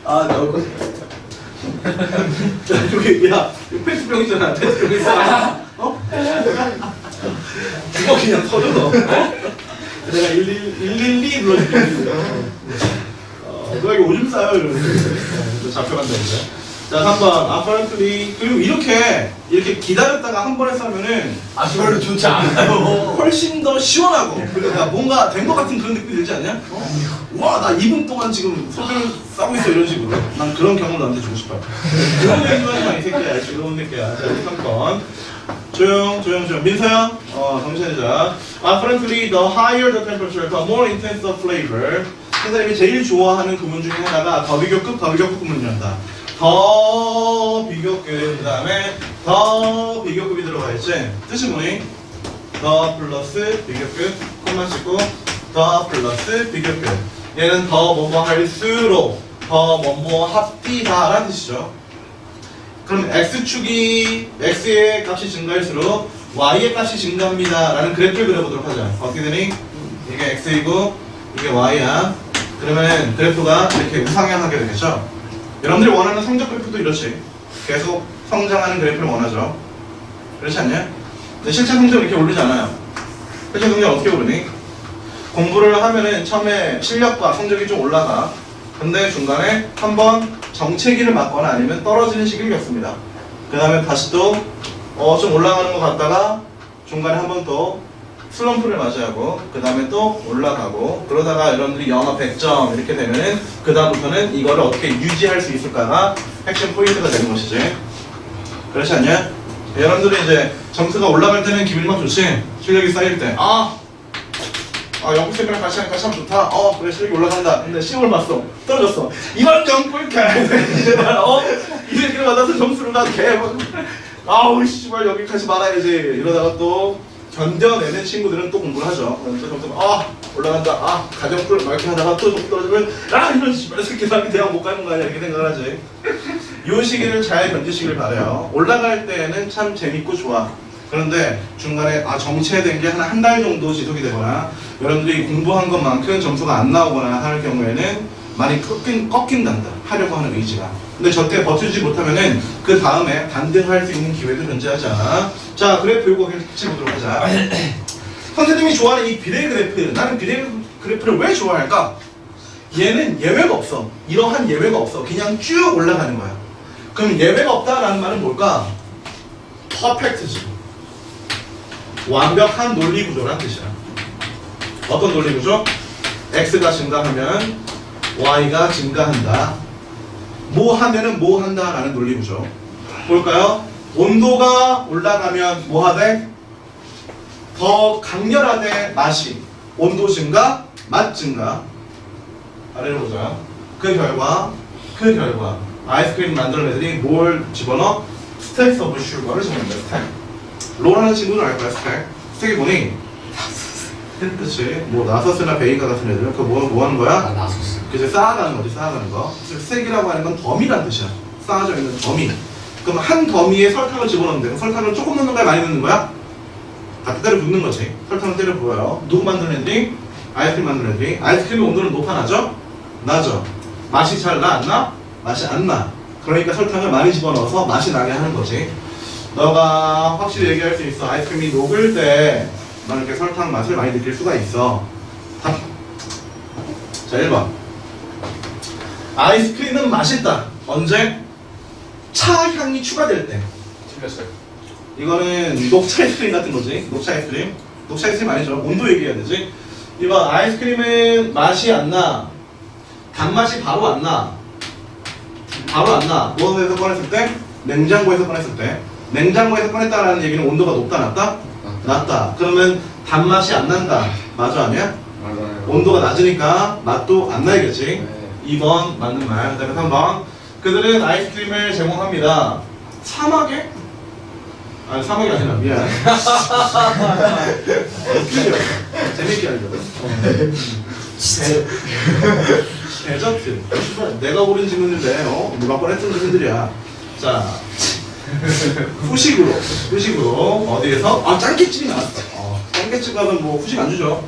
아, 너 저기 야, 이거 페트병이잖아. 페트병 있어. 어? 죽어 그냥 터져 너. 내가 112 불러줄게. 너에게 오줌 싸요 이러는데 잡혀간다 이제. 자, 3번 apparently. 그리고 이렇게 기다렸다가 한 번에 싸면은 별로 좋지 않아요. 훨씬 더 시원하고 그리고 내가 뭔가 된 것 같은 그런 느낌이 들지 않냐? 와, 나 2분 동안 지금 소변을 싸고 있어 이런 식으로. 난 그런 경험 나한테 주고 싶어요. 그런 얘기만 하지 마, 이 새끼야. 즐거운 새끼야. 자, 3번. 조용. 민서야, 정신해자. Apparently, the higher the temperature, the more intense the flavor. 선생님이 제일 좋아하는 구문 중에 하나가 더 비교급 구문이란다. 더 비교급, 그 다음에 더 비교급이 들어가 있지. 뜻이 뭐니? 더 플러스 비교급, 콤마 찍고 더 플러스 비교급. 얘는 더 뭐뭐 할수록 더 뭐뭐 합디다 라는 뜻이죠. 그럼 x축이 x의 값이 증가할수록 y의 값이 증가합니다 라는 그래프를 그려보도록 하자. 어떻게 되니? 이게 x이고 이게 y야. 그러면 그래프가 이렇게 우상향하게 되겠죠. 여러분들이 원하는 성적 그래프도 이렇지. 계속 성장하는 그래프를 원하죠. 그렇지 않냐? 근데 실제 성적 이렇게 오르지 않아요. 실제 성적 어떻게 오르니? 공부를 하면은 처음에 실력과 성적이 좀 올라가. 근데 중간에 한번 정체기를 맞거나 아니면 떨어지는 시기를 겪습니다. 그 다음에 다시 또 좀 올라가는 것 같다가 중간에 한 번 또 슬럼프를 맞이하고 그 다음에 또 올라가고 그러다가 여러분들이 영어 100점 이렇게 되면은 그 다음부터는 이거를 어떻게 유지할 수 있을까가 핵심 포인트가 되는 것이지. 그렇지 않냐? 여러분들이 이제 점수가 올라갈 때는 기분이 막 좋지. 실력이 쌓일 때 영국생이랑 같이 하니까 참 좋다. 그래 실력이 올라간다. 근데 시험을 봤어. 떨어졌어. 이번 점 꿀까? 제발 이 새끼를 받아서 점수를 낮게. 아우 씨발 여기까지 말아야지. 이러다가 또 견뎌내는 친구들은 또 공부를 하죠. 그럼 또 점수 올라간다. 가정꿀 막 이렇게 하다가 또 점수 떨어지면 이런 씨발 새끼 사람이 대학 못 가는 거 아니야 이렇게 생각을 하지. 요 시기를 잘 견디시길 바래요. 올라갈 때는 참 재밌고 좋아. 그런데 중간에 정체된 게 한 달 정도 지속이 되거나 여러분들이 공부한 것만큼 점수가 안 나오거나 할 경우에는 많이 꺾인단다. 하려고 하는 의지가. 근데 저때 버티지 못하면은 그 다음에 반등할 수 있는 기회도 존재하지 않아. 자, 그래프 요거 같이 보도록 하자. 선생님이 좋아하는 이 비례 그래프. 나는 비례 그래프를 왜 좋아할까? 얘는 예외가 없어. 이러한 예외가 없어. 그냥 쭉 올라가는 거야. 그럼 예외가 없다라는 말은 뭘까? 퍼펙트지. 완벽한 논리 구조란 뜻이야. 어떤 논리 구조? x가 증가하면 y가 증가한다. 뭐 하면은 뭐 한다라는 논리 구조. 볼까요? 온도가 올라가면 뭐 하되? 더 강렬하되 맛이. 온도 증가, 맛 증가. 아래로 보자. 그 결과 아이스크림 만드는 애들이 뭘 집어넣어? 스택스 오브 슈거를 집어넣는다. 스택. 로라는 친구는 알 거야. 스택이 뭐니? 그치? 뭐 나서스나 베이가 같은 애들은 그거 뭐 하는 거야? 나섰어. 그치? 쌓아가는 거지. 쌓아가는 거. 스택이라고 하는 건 더미란 뜻이야. 쌓아져 있는 더미. 그럼 한 더미에 설탕을 집어넣으면 돼. 그럼 설탕을 조금 넣는 거야? 많이 넣는 거야? 다 때려 붓는 거지. 설탕을 때려 부어요. 누구 만드는 애들이? 아이스크림 만드는 애들이. 아이스크림의 온도는 높아 나죠? 나죠. 맛이 잘 나? 안 나? 맛이 안 나. 그러니까 설탕을 많이 집어넣어서 맛이 나게 하는 거지. 너가 확실히 얘기할 수 있어. 아이스크림이 녹을 때 너는 이렇게 설탕 맛을 많이 느낄 수가 있어. 자, 1번. 아이스크림은 맛있다. 언제? 차 향이 추가될 때. 틀렸어요. 이거는 녹차 아이스크림 같은 거지. 녹차 아이스크림. 녹차 아이스크림 아니죠. 온도 얘기해야 되지. 2번. 아이스크림은 맛이 안 나. 단맛이 바로 안 나. 바로 안 나. 무엇에서 꺼냈을 때? 냉장고에서 꺼냈을 때. 냉장고에서 꺼냈다라는 얘기는 온도가 높다, 낮다? 낮다. 그러면 단맛이 안 난다. 맞아, 아니야? 맞아요. 온도가 낮으니까 맛도 안 나겠지. 네. 2번 맞는 말. 그 다음에 3번. 그들은 아이스크림을 제공합니다. 사막에? 아니, 사막이 아니라 미안. 재밌게 하려고. 데저트. 내가 고른 질문인데, 누가 꺼냈던 질문들이야. 자, 후식으로 어디에서? 아, 짱깨집이 나왔어. 짱깨집 가면 뭐 후식 안 주죠.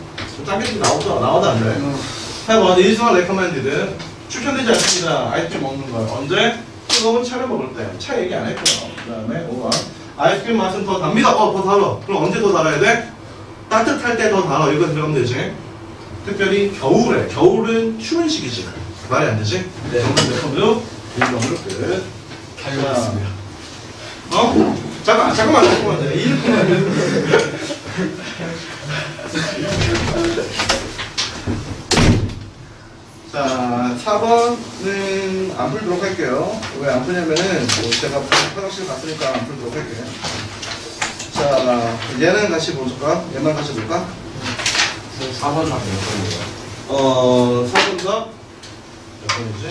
짱깨집 나와도 안 돼. 8번 일수와 레커멘디드 추천되지 않습니다. 아이스크림 먹는 걸 언제? 뜨거운 차를 먹을 때. 차 얘기 안 했고요. 그 다음에 5번 아이스크림 맛은 더 답니다. 더 달아. 그럼 언제 더 달아야 돼? 따뜻할 때 더 달아. 이거 들어가면 되지. 특별히 겨울에. 겨울은 추운 시기지. 말이 안 되지? 네. 정답 레커멘드 1번으로 끝. 잘못했습니다. 잠깐만. 1분. 자, 4번은 안 풀도록 할게요. 왜 안 푸냐면은, 제가 화장실 갔으니까 안 풀도록 할게요. 자, 얘는 같이 볼까? 얘만 같이 볼까? 4번 답이 몇 번이에요? 4번도 몇 번이지?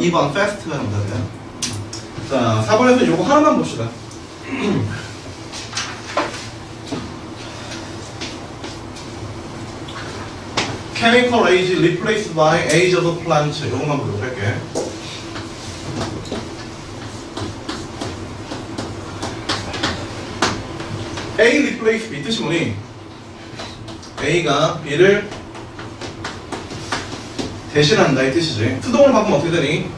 2번, fast가 정답이야. 자, 4번에서 요거 하나만 봅시다. Chemical age replaced by age of plant. 요것만 보도록 할게. A replace B 뜻이 뭐니? A가 B를 대신한다 이 뜻이지. 수동을 바꾸면 어떻게 되니?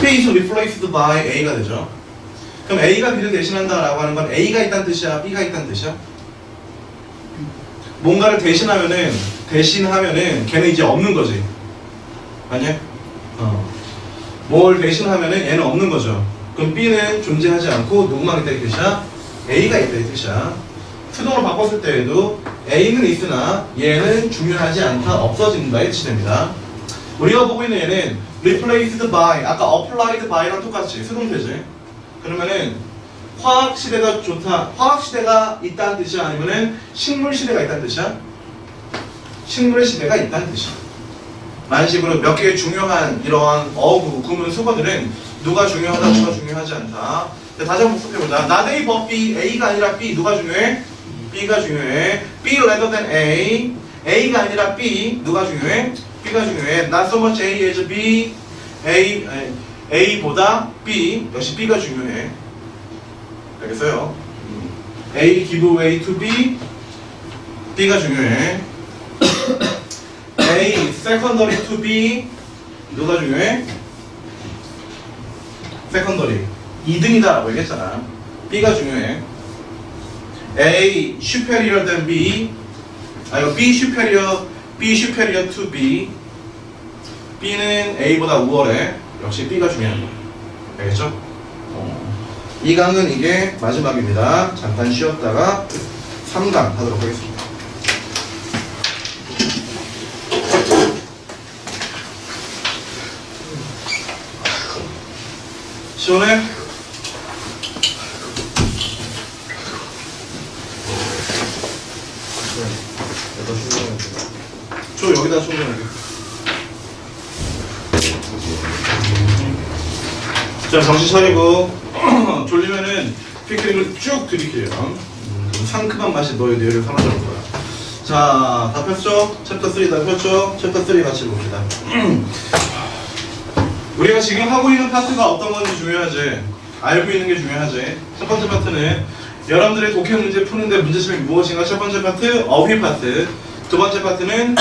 B is replaced by A가 되죠. 그럼 A가 B를 대신한다라고 하는 건 A가 있다는 뜻이야? B가 있다는 뜻이야? 뭔가를 대신하면은 걔는 이제 없는 거지. 아니야? 뭘 대신하면은 얘는 없는 거죠. 그럼 B는 존재하지 않고 누구만 있다 이 뜻이야? A가 있다 이 뜻이야. 수동으로 바꿨을 때에도 A는 있으나 얘는 중요하지 않다, 없어진다 이 뜻이 됩니다. 우리가 보고 있는 얘는 replaced by, 아까 applied by랑 똑같이 수동태지. 그러면은 화학 시대가 좋다, 화학 시대가 있다는 뜻이야? 아니면은 식물 시대가 있다는 뜻이야? 식물의 시대가 있다는 뜻이야. 라는 식으로 몇 개의 중요한 이러한 어구, 구문, 수거들은 누가 중요하다, 누가 중요하지 않다. 다시 한번 복습해보자. not A but B, A가 아니라 B, 누가 중요해? B가 중요해. B rather than A, A가 아니라 B, 누가 중요해? B가 중요해. Not so much A as B, A보다 B, 역시 B가 중요해. 알겠어요? A give way to B, B가 중요해. A secondary to B, 누가 중요해? secondary 2등이다라고 얘기했잖아. B가 중요해. A superior than B, 이거 B superior to B, B는 A보다 우월해. 역시 B가 중요한 거야. 알겠죠? 이 강은 이게 마지막입니다. 잠깐 쉬었다가 3강 하도록 하겠습니다. 시원해? 저 여기다 충전할게. 자, 정신 차리고 졸리면은 피크닉을 쭉 들이켜요. 좀 상큼한 맛이 너의 뇌를 사로잡을 거야. 자, 다 폈죠? 챕터 3 다 폈죠? 챕터 3 같이 봅시다. 우리가 지금 하고 있는 파트가 어떤 건지 중요하지. 알고 있는 게 중요하지. 첫 번째 파트는 여러분들의 독해 문제 푸는데 문제점이 무엇인가. 첫 번째 파트 어휘 파트, 두 번째 파트는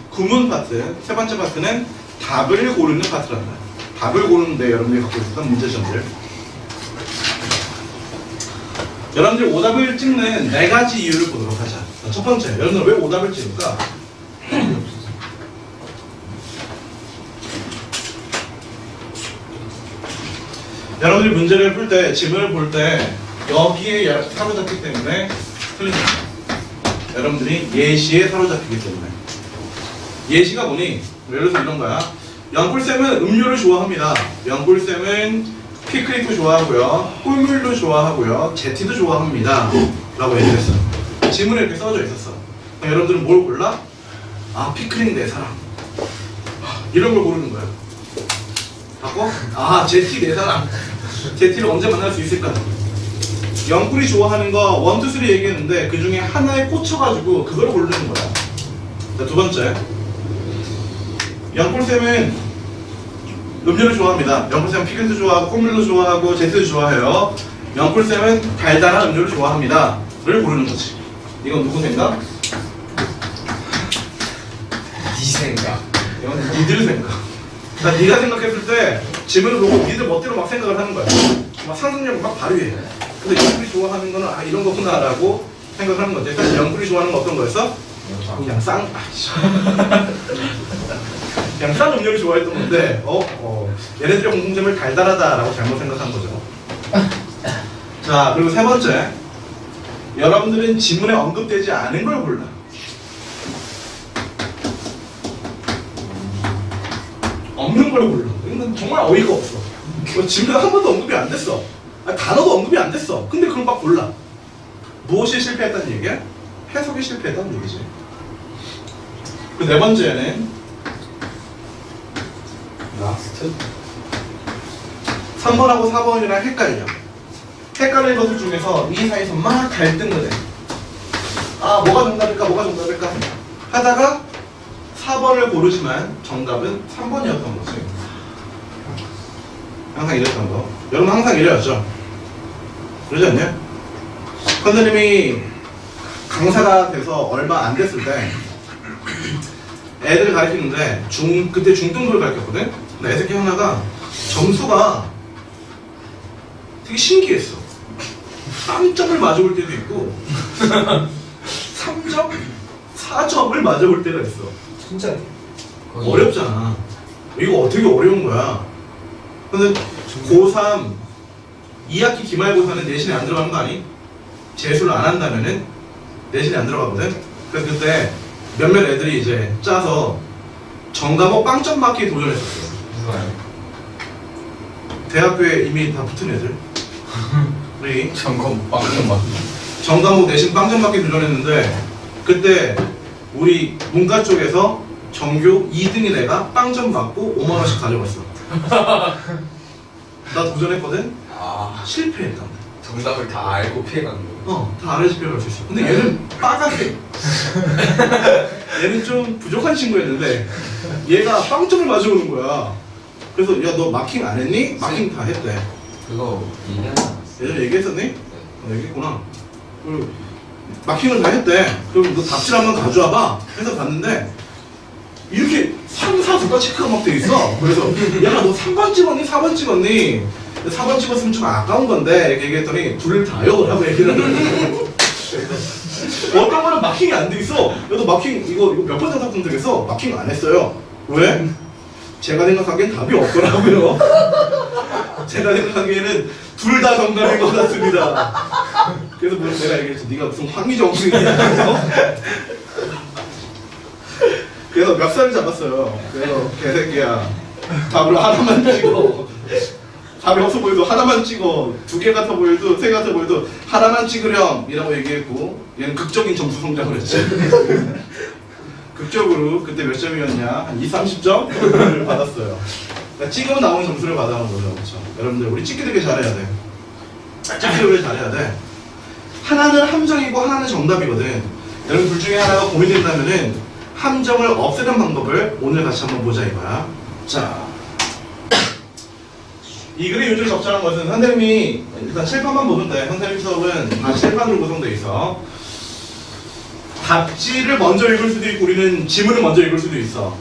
구문 파트, 세 번째 파트는 답을 고르는 파트란다. 답을 고르는데 여러분들이 갖고 있었던 문제점들. 여러분들 오답을 찍는 4가지 이유를 보도록 하자. 자, 첫 번째, 여러분들 왜 오답을 찍을까? 여러분들이 문제를 풀 때, 지문을 볼 때 여기에 사로잡기 때문에 틀린 겁니다. 여러분들이 예시에 사로잡히기 때문에. 예시가 뭐니? 예를 들어서 이런 거야. 영꿀쌤은 음료를 좋아합니다. 영꿀쌤은 피크닉도 좋아하고요. 꿀물도 좋아하고요. 제티도 좋아합니다. 라고 얘기했어. 지문에 이렇게 써져 있었어. 여러분들은 뭘 골라? 아, 피크닉 내 사랑. 이런 걸 고르는 거야. 바꿔? 아, 제티 내 사랑. 제티를 언제 만날 수 있을까? 영꿀이 좋아하는 거 1, 2, 3 얘기했는데 그 중에 하나에 꽂혀가지고 그걸 고르는 거야. 자, 두 번째. 영꿀쌤은 음료를 좋아합니다. 영꿀쌤은 피클도 좋아하고 꿀물도 좋아하고 제트도 좋아해요. 영꿀쌤은 달달한 음료를 좋아합니다. 를 고르는 거지. 이건 누구 생각? 네 생각. 이건 니들 생각. 나 네가 생각했을 때 지문을 보고 니들 멋대로 막 생각을 하는 거야. 막 상상력을 막 발휘해. 근데 영꿀이 좋아하는 거는 아 이런 거구나 라고 생각을 하는 거지. 사실 영꿀이 좋아하는 건 어떤 거였어? 그냥 그냥 싼 음료를 좋아했던 건데 얘네들의 공통점을 달달하다라고 잘못 생각한 거죠. 자, 그리고 세 번째, 여러분들은 지문에 언급되지 않은 걸 골라. 없는 걸 골라. 이건 정말 어이가 없어. 지문에 한 번도 언급이 안 됐어. 아니, 단어도 언급이 안 됐어. 근데 그걸 막 골라. 무엇이 실패했다는 얘기야? 해석이 실패했다는 얘기지. 그 네 번째는 라스트? 3번하고 4번이랑 헷갈려. 헷갈리는 것들 중에서 이 사이에서 막 갈등을 해. 아, 뭐가 정답일까, 뭐가 정답일까 하다가 4번을 고르지만 정답은 3번이었던 거지. 항상 이랬던 거. 여러분 항상 이래였죠? 그러지 않냐? 선생님이 강사가 돼서 얼마 안 됐을 때 애들을 가르치는데 그때 중등부를 가르쳤거든? 근데 애새끼 하나가 점수가 되게 신기했어. 3점을 맞아볼 때도 있고 3점? 4점을 맞아볼 때가 있어. 진짜 어렵잖아. 이거 되게 어려운 거야. 근데 고3 2학기 기말고사는 내신에 안 들어가는 거 아니? 재수를 안 한다면은 내신에 안 들어가거든? 그래서 그때 몇몇 애들이 이제 짜서 전과목 빵점 맞기 도전했었어요. 누가요? 대학교에 이미 다 붙은 애들. 우리 점검 빵점 맞. 전과목 내신 빵점 맞기 도전했는데 그때 우리 문과 쪽에서 전교 2등인 애가 빵점 맞고 5만 원씩 가져갔어. 나 도전했거든? 아, 실패했다. 정답을 다 알고 피해가는 거. 다 RSP를 할 수 있어. 근데 얘는 빠가게. 얘는 좀 부족한 친구였는데 얘가 빵점을 맞아오는 거야. 그래서 야, 너 마킹 안 했니? 마킹 다 했대. 그거 얘기하지 않았어. 예전에 얘기했었니? 얘기했구나. 그리고 마킹을 다 했대. 그럼 너 답실 한번 가져와봐. 해서 봤는데 이렇게 3, 4 누가 체크가 막 돼 있어. 그래서 야, 너 3번 찍었니? 4번 찍었니? 4번 찍었으면 좀 아까운 건데 이렇게 얘기했더니 둘을 다요 라고 얘기를 하더라고. 어떤 거는 마킹이 안 돼 있어. 야, 너 마킹 이거 몇 번 정도 되겠어? 마킹 안 했어요. 왜? 제가 생각하기엔 답이 없더라고요. 제가 생각하기에는 둘 다 정답인 것 같습니다. 그래서 뭐 내가 얘기했지. 네가 무슨 황희정승이야. 그래서 멱살을 잡았어요. 그래서 개새끼야, 답을 하나만 찍어. 답이 없어 보여도 하나만 찍어. 2개 같아 보여도 3개 같아 보여도 하나만 찍으렴 이라고 얘기했고, 얘는 극적인 점수 성장을 했지. 극적으로 그때 몇 점이었냐? 한 20, 30점을 받았어요. 그러니까 찍으면 나오는 점수를 받아오는 거죠. 그렇죠? 여러분들 우리 찍기 되게 잘해야 돼. 찍기 되게 잘해야 돼. 하나는 함정이고 하나는 정답이거든. 여러분 둘 중에 하나가 고민된다면은 함정을 없애는 방법을 오늘 같이 한번 보자 이거야. 자, 이 글의 요지를 적절한 것은 선생님이 일단 칠판만 보면 돼. 선생님 수업은 다 칠판으로 구성되어 있어. 답지를 먼저 읽을 수도 있고 우리는 지문을 먼저 읽을 수도 있어.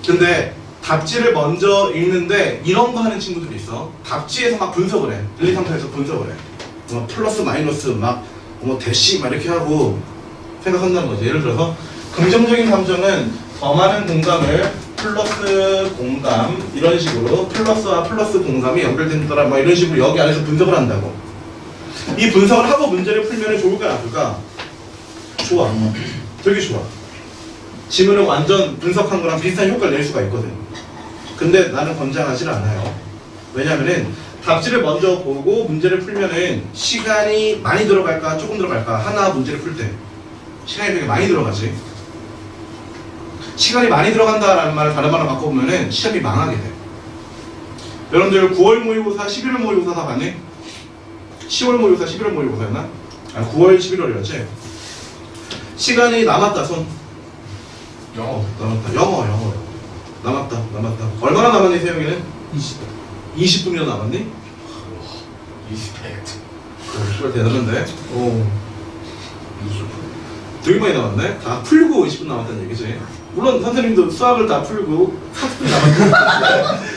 근데 답지를 먼저 읽는데 이런 거 하는 친구들이 있어. 답지에서 막 분석을 해. 1, 2, 3, 4에서 분석을 해. 뭐 플러스 마이너스 막 뭐 대시 막 이렇게 하고 생각한다는 거지. 예를 들어서 긍정적인 감정은 더 많은 공감을 플러스 공감 이런 식으로 플러스와 플러스 공감이 연결된다라 막 이런 식으로 여기 안에서 분석을 한다고. 이 분석을 하고 문제를 풀면 좋을까 나쁠까? 좋아. 되게 좋아. 지문을 완전 분석한 거랑 비슷한 효과를 낼 수가 있거든. 근데 나는 권장하지 않아요. 왜냐면은 답지를 먼저 보고 문제를 풀면은 시간이 많이 들어갈까 조금 들어갈까 하나 문제를 풀 때 시간이 되게 많이 들어가지. 시간이 많이 들어간다라는 말을 다른 말로 바꿔보면은 시험이 망하게 돼. 여러분들 9월 모의고사, 11월 모의고사 다 봤니? 10월 모의고사, 11월 모의고사였나? 아 9월, 11월이었지? 시간이 남았다 손. 남았다. 영어. 남았다. 얼마나 남았니 세영이는? 20분이나 남았니? 20분. 정말 대단한데? 오. 되게 많이 남았네? 다 풀고 20분 남았다는 얘기지. 물론 선생님도 수학을 다 풀고 40분 남았는데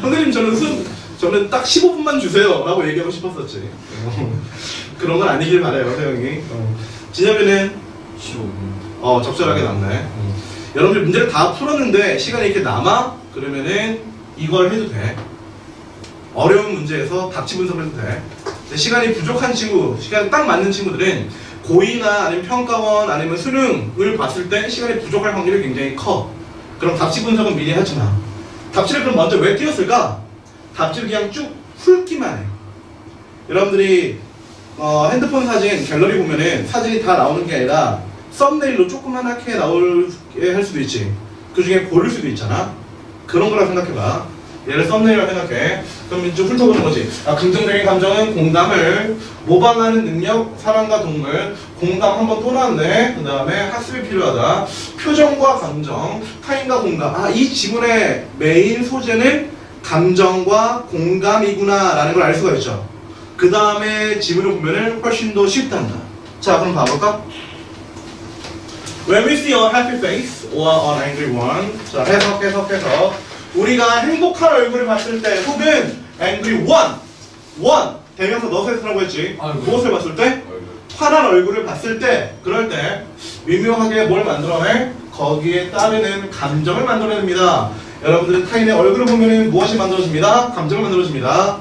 선생님 저는 딱 15분만 주세요 라고 얘기하고 싶었었지. 그런 건 아니길 바라요 세영이. 진엽이는 15분. 적절하게 남네. 여러분들 문제를 다 풀었는데 시간이 이렇게 남아? 그러면은 이걸 해도 돼. 어려운 문제에서 답지 분석을 해도 돼. 근데 시간이 부족한 친구, 시간이 딱 맞는 친구들은 고의나 아니면 평가원 아니면 수능을 봤을 때 시간이 부족할 확률이 굉장히 커. 그럼 답지 분석은 미리 하지 마. 답지를 그럼 먼저 왜 띄웠을까? 답지를 그냥 쭉 훑기만 해. 여러분들이 핸드폰 사진 갤러리 보면은 사진이 다 나오는 게 아니라 썸네일로 조그만하게 나오게 할 수도 있지. 그 중에 고를 수도 있잖아. 그런 거라 생각해봐. 얘를 썸네일이라고 생각해. 그럼 이제 훑어보는 거지. 긍정적인 감정은 공감을 모방하는 능력, 사람과 동물, 공감 한번 또 나왔네. 그 다음에 학습이 필요하다. 표정과 감정, 타인과 공감. 이 지문의 메인 소재는 감정과 공감이구나 라는 걸 알 수가 있죠. 그 다음에 지문을 보면은 훨씬 더 쉽단다. 자, 그럼 봐볼까? When we see a happy face or an angry one, 자 해석. 우리가 행복한 얼굴을 봤을 때 혹은 angry one 대명사 너스라고 했지. 무엇을 봤을 때? 화난 얼굴을 봤을 때, 그럴 때 미묘하게 뭘 만들어내? 거기에 따르는 감정을 만들어냅니다. 여러분들은 타인의 얼굴을 보면 무엇이 만들어집니다? 감정을 만들어집니다.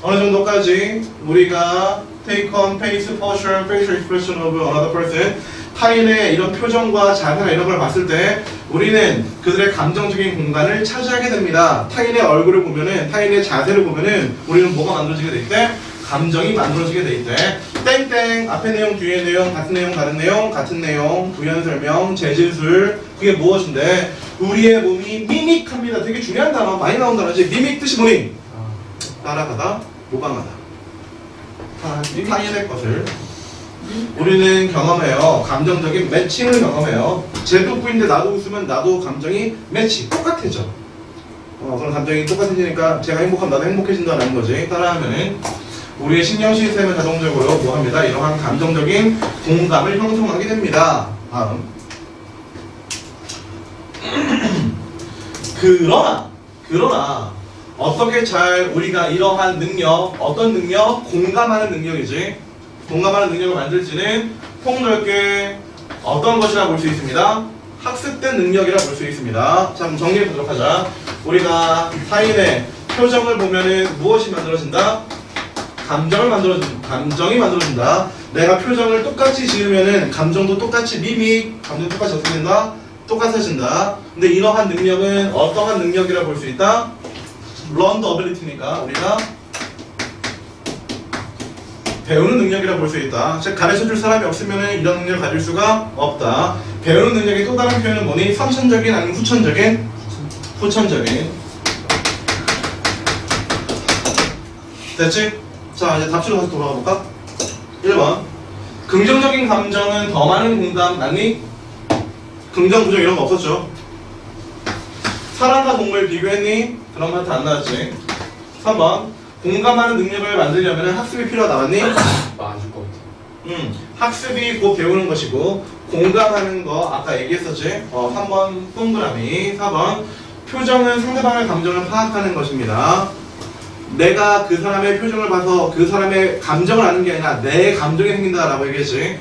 어느 정도까지 우리가 take on face, posture, facial expression of another person 타인의 이런 표정과 자세나 이런 걸 봤을 때 우리는 그들의 감정적인 공간을 차지하게 됩니다. 타인의 얼굴을 보면은, 타인의 자세를 보면은 우리는 뭐가 만들어지게 돼 있대? 감정이 만들어지게 돼 있대. 땡땡 앞에 내용, 뒤에 내용, 같은 내용, 다른 내용, 같은 내용, 부연 설명, 재진술. 그게 무엇인데? 우리의 몸이 미믹합니다. 되게 중요한 단어, 많이 나온 단어지. 미믹 뜻이 뭐니? 따라가다, 모방하다. 타인의 것을 우리는 경험해요. 감정적인 매칭을 경험해요. 쟤도 웃고있는데 나도 웃으면 나도 감정이 매치, 똑같아져. 그런 감정이 똑같아지니까 제가 행복하면 나도 행복해진다는 거지. 따라하면은 우리의 신경 시스템은 자동적으로 뭐합니다? 이러한 감정적인 공감을 형성하게 됩니다. 다음. 그러나 어떻게 잘 우리가 이러한 능력, 어떤 능력? 공감하는 능력이지. 공감하는 능력을 만들지는 폭넓게 어떤 것이라 볼 수 있습니다? 학습된 능력이라 볼 수 있습니다. 자, 그럼 정리해 보도록 하자. 우리가 타인의 표정을 보면은 무엇이 만들어진다? 감정이 만들어진다. 내가 표정을 똑같이 지으면은 감정도 똑같이 미믹, 감정 똑같이 어떻게 된다? 똑같아진다. 근데 이러한 능력은 어떠한 능력이라 볼 수 있다? learned ability니까 우리가 배우는 능력이라 볼 수 있다. 즉 가르쳐줄 사람이 없으면 이런 능력을 가질 수가 없다. 배우는 능력의 또 다른 표현은 뭐니? 선천적인 아니면 후천적인? 후천적인. 됐지? 자, 이제 답지로 다시 돌아가 볼까? 1번 긍정적인 감정은 더 많은 공감 맞니? 긍정, 부정 이런 거 없었죠? 사람과 동물 비교했니? 그런 말도 안 나왔지. 3번 공감하는 능력을 만들려면 학습이 필요하다 맞니? 맞을 것 같아. 학습이 곧 배우는 것이고 공감하는 거 아까 얘기했었지? 3번 동그라미. 4번 표정은 상대방의 감정을 파악하는 것입니다. 내가 그 사람의 표정을 봐서 그 사람의 감정을 아는 게 아니라 내 감정이 생긴다라고 얘기했지.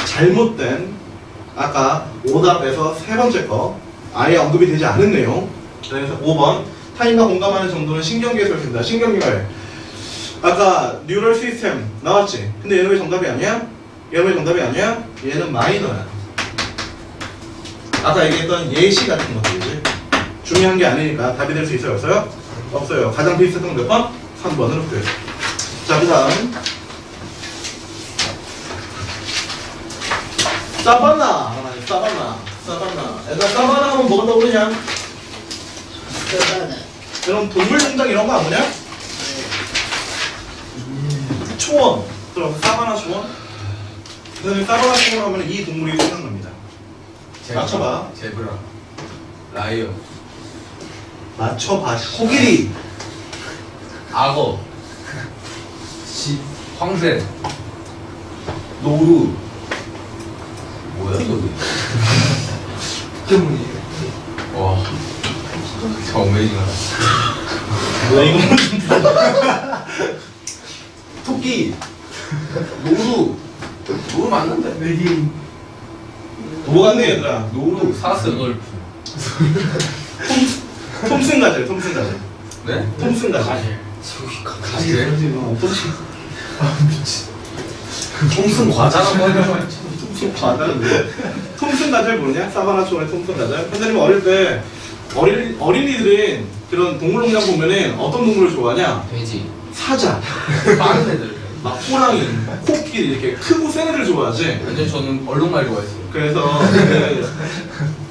잘못된 아까 오답에서 세 번째 거 아예 언급이 되지 않은 내용. 그래서 5번 타인과 공감하는 정도는 신경계에서 있습니다. 신경계가 아까 뉴럴 시스템 나왔지. 근데 얘는 왜 정답이 아니야? 얘는 왜 정답이 아니야? 얘는 마이너야. 아까 얘기했던 예시 같은 것들이지. 중요한 게 아니니까 답이 될 수 있어요? 없어요? 없어요. 가장 비슷했던 몇 번? 3번으로 돼. 자, 그 다음 사바나. 얘들아, 사바나 하면 뭐가 떠오르냐? 그럼 동물농장 이런 거 안 보냐? 초원. 그럼 사바나 초원? 그다음에 사바나 초원 하면 이 동물이 생각납니다. 맞춰봐. 제브라. 라이언. 맞춰봐. 코끼리. 악어. 황새. 노루. 뭐야 저기? 때문이에요. 와. 정매진하다. 뭐야 이거? 토끼. 노루. 노루 맞는데? 외계인. 뭐 같네 얘들아. 노루. 사슴. 톰슨 가젤. 네? 톰슨 가젤. 가젤? 톰슨 과자는 과자는 톰슨 과자는 톰슨 가젤 모르냐? 사바나 초원의 톰슨 가젤. 선생님 어릴 때 어린이들은 그런 동물농장 보면은 어떤 동물을 좋아하냐? 돼지. 사자, 빠른 애들. 막 호랑이, 코끼리 이렇게 크고 센 애들 좋아하지. 완전 저는 얼룩말 좋아했어요. 그래서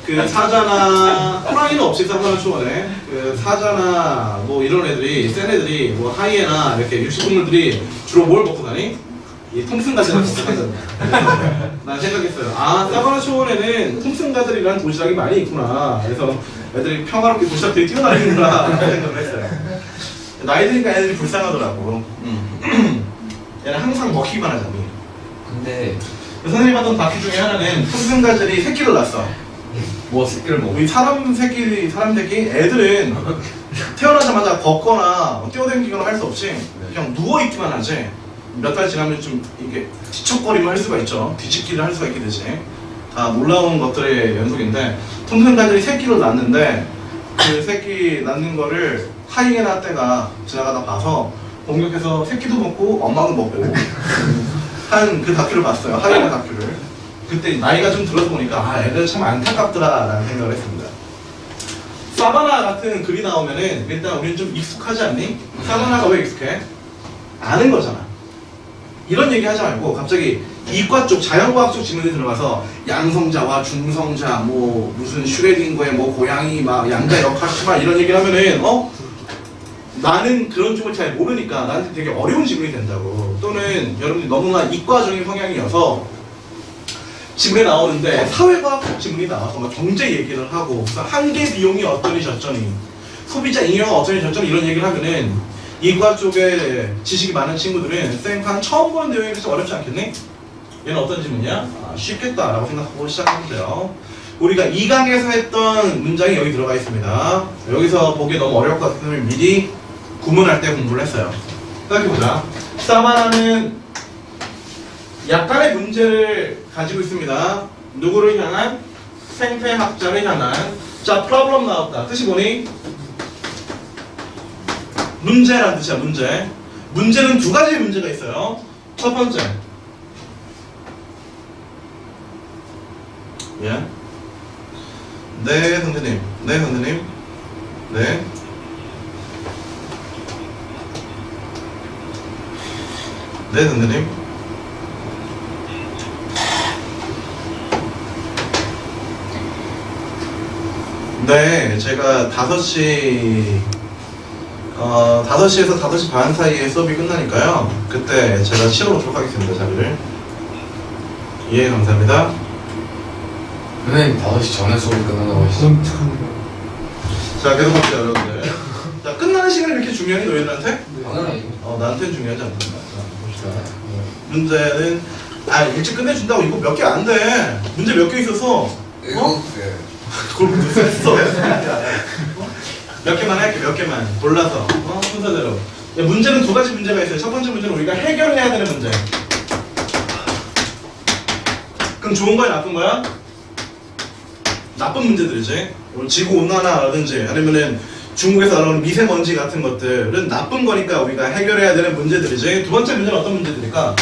그 사자나 호랑이는 없이 사바나 초원에 그 사자나 뭐 이런 애들이 센 애들이 뭐 하이에나 이렇게 육식동물들이 주로 뭘 먹고 다니? 이 톰슨 가젤을 먹고 다니잖아. 난 생각했어요. 아 사바나 초원에는 톰슨 가젤이라는 도시락이 많이 있구나. 그래서 애들이 평화롭게 도시락 뒤에 뛰어다니는구나 라는 생각을 했어요. 나이 드니까 애들이 불쌍하더라고. 얘는 항상 먹기만 하잖아. 근데 선생님이 하던 다큐 중에 하나는 톰슨 가젤이 새끼를 낳았어. 뭐 새끼를 먹어? 우리 사람 새끼 애들은 태어나자마자 걷거나 뛰어다니거나 할 수 없이 그냥 누워있기만 하지. 몇 달 지나면 좀 이게 뒤척거림을 할 수가 있죠. 뒤집기를 할 수가 있게 되지. 다 놀라운 것들의 연속인데 톰슨 가젤이 새끼를 낳는데 그 새끼 낳는 거를 하이에나 떼가 지나가다 봐서 공격해서 새끼도 먹고 엄마도 먹고 한 그 다큐를 봤어요. 하이에나 다큐를. 그때 나이가 좀 들어서 보니까 아 애들 참 안타깝더라 라는 생각을 했습니다. 사바나 같은 글이 나오면은 일단 우리는 좀 익숙하지 않니? 사바나가 왜 익숙해? 아는 거잖아. 이런 얘기 하지 말고 갑자기 이과 쪽 자연과학 쪽 지문에 들어가서 양성자와 중성자 뭐 무슨 슈레딩거의 뭐 고양이 막 양자 역학시마 이런 얘기를 하면은 나는 그런 쪽을 잘 모르니까 나한테 되게 어려운 지문이 된다고. 또는 여러분들이 너무나 이과적인 성향이어서 지문에 나오는데 사회과학 지문이 나와서 막 경제 얘기를 하고 한계 비용이 어쩌니 저쩌니 소비자 잉여가 어쩌니 저쩌니 이런 얘기를 하면은 이과 쪽에 지식이 많은 친구들은 쌤판 처음 보는 내용이 좀 어렵지 않겠니? 얘는 어떤 지문이야? 아, 쉽겠다라고 생각하고 시작하면 돼요. 우리가 2강에서 했던 문장이 여기 들어가 있습니다. 여기서 보기 너무 어려울 것 같으면 미리 구문할 때 공부를 했어요. 생각해보자. 사바나는 약간의 문제를 가지고 있습니다. 누구를 향한? 생태학자를 향한. 자, problem 나왔다. 뜻이 뭐니? 문제란 뜻이야, 문제. 문제는 두 가지 문제가 있어요. 첫 번째. 예? 네, 선생님. 네, 선생님. 네. 네, 선생님. 네, 제가 5시에서 5시 반 사이에 수업이 끝나니까요. 그때 제가 치워놓도록 하겠습니다, 자리를. 예, 감사합니다. 선생님 5시 전에 수업이 끝난다고 하시죠? 자, 계속 봅시다, 여러분들. 자, 끝나는 시간이 이렇게 중요하니, 너희들한테? 당연하죠. 나한테는 중요하지 않습니다. 자, 봅시다. 문제는, 일찍 끝내준다고 이거 몇 개 안 돼. 문제 몇 개 있어서, 이거 네. 그걸 문제 썼어. 몇 개만 할게, 몇 개만. 골라서. 순서대로. 야, 문제는 두 가지 문제가 있어요. 첫 번째 문제는 우리가 해결해야 되는 문제. 그럼 좋은 거야, 나쁜 거야? 나쁜 문제들이지. 지구온난화라든지 아니면은 중국에서 나오는 미세먼지 같은 것들은 나쁜 거니까 우리가 해결해야 되는 문제들이지. 두 번째 문제는 어떤 문제들일까?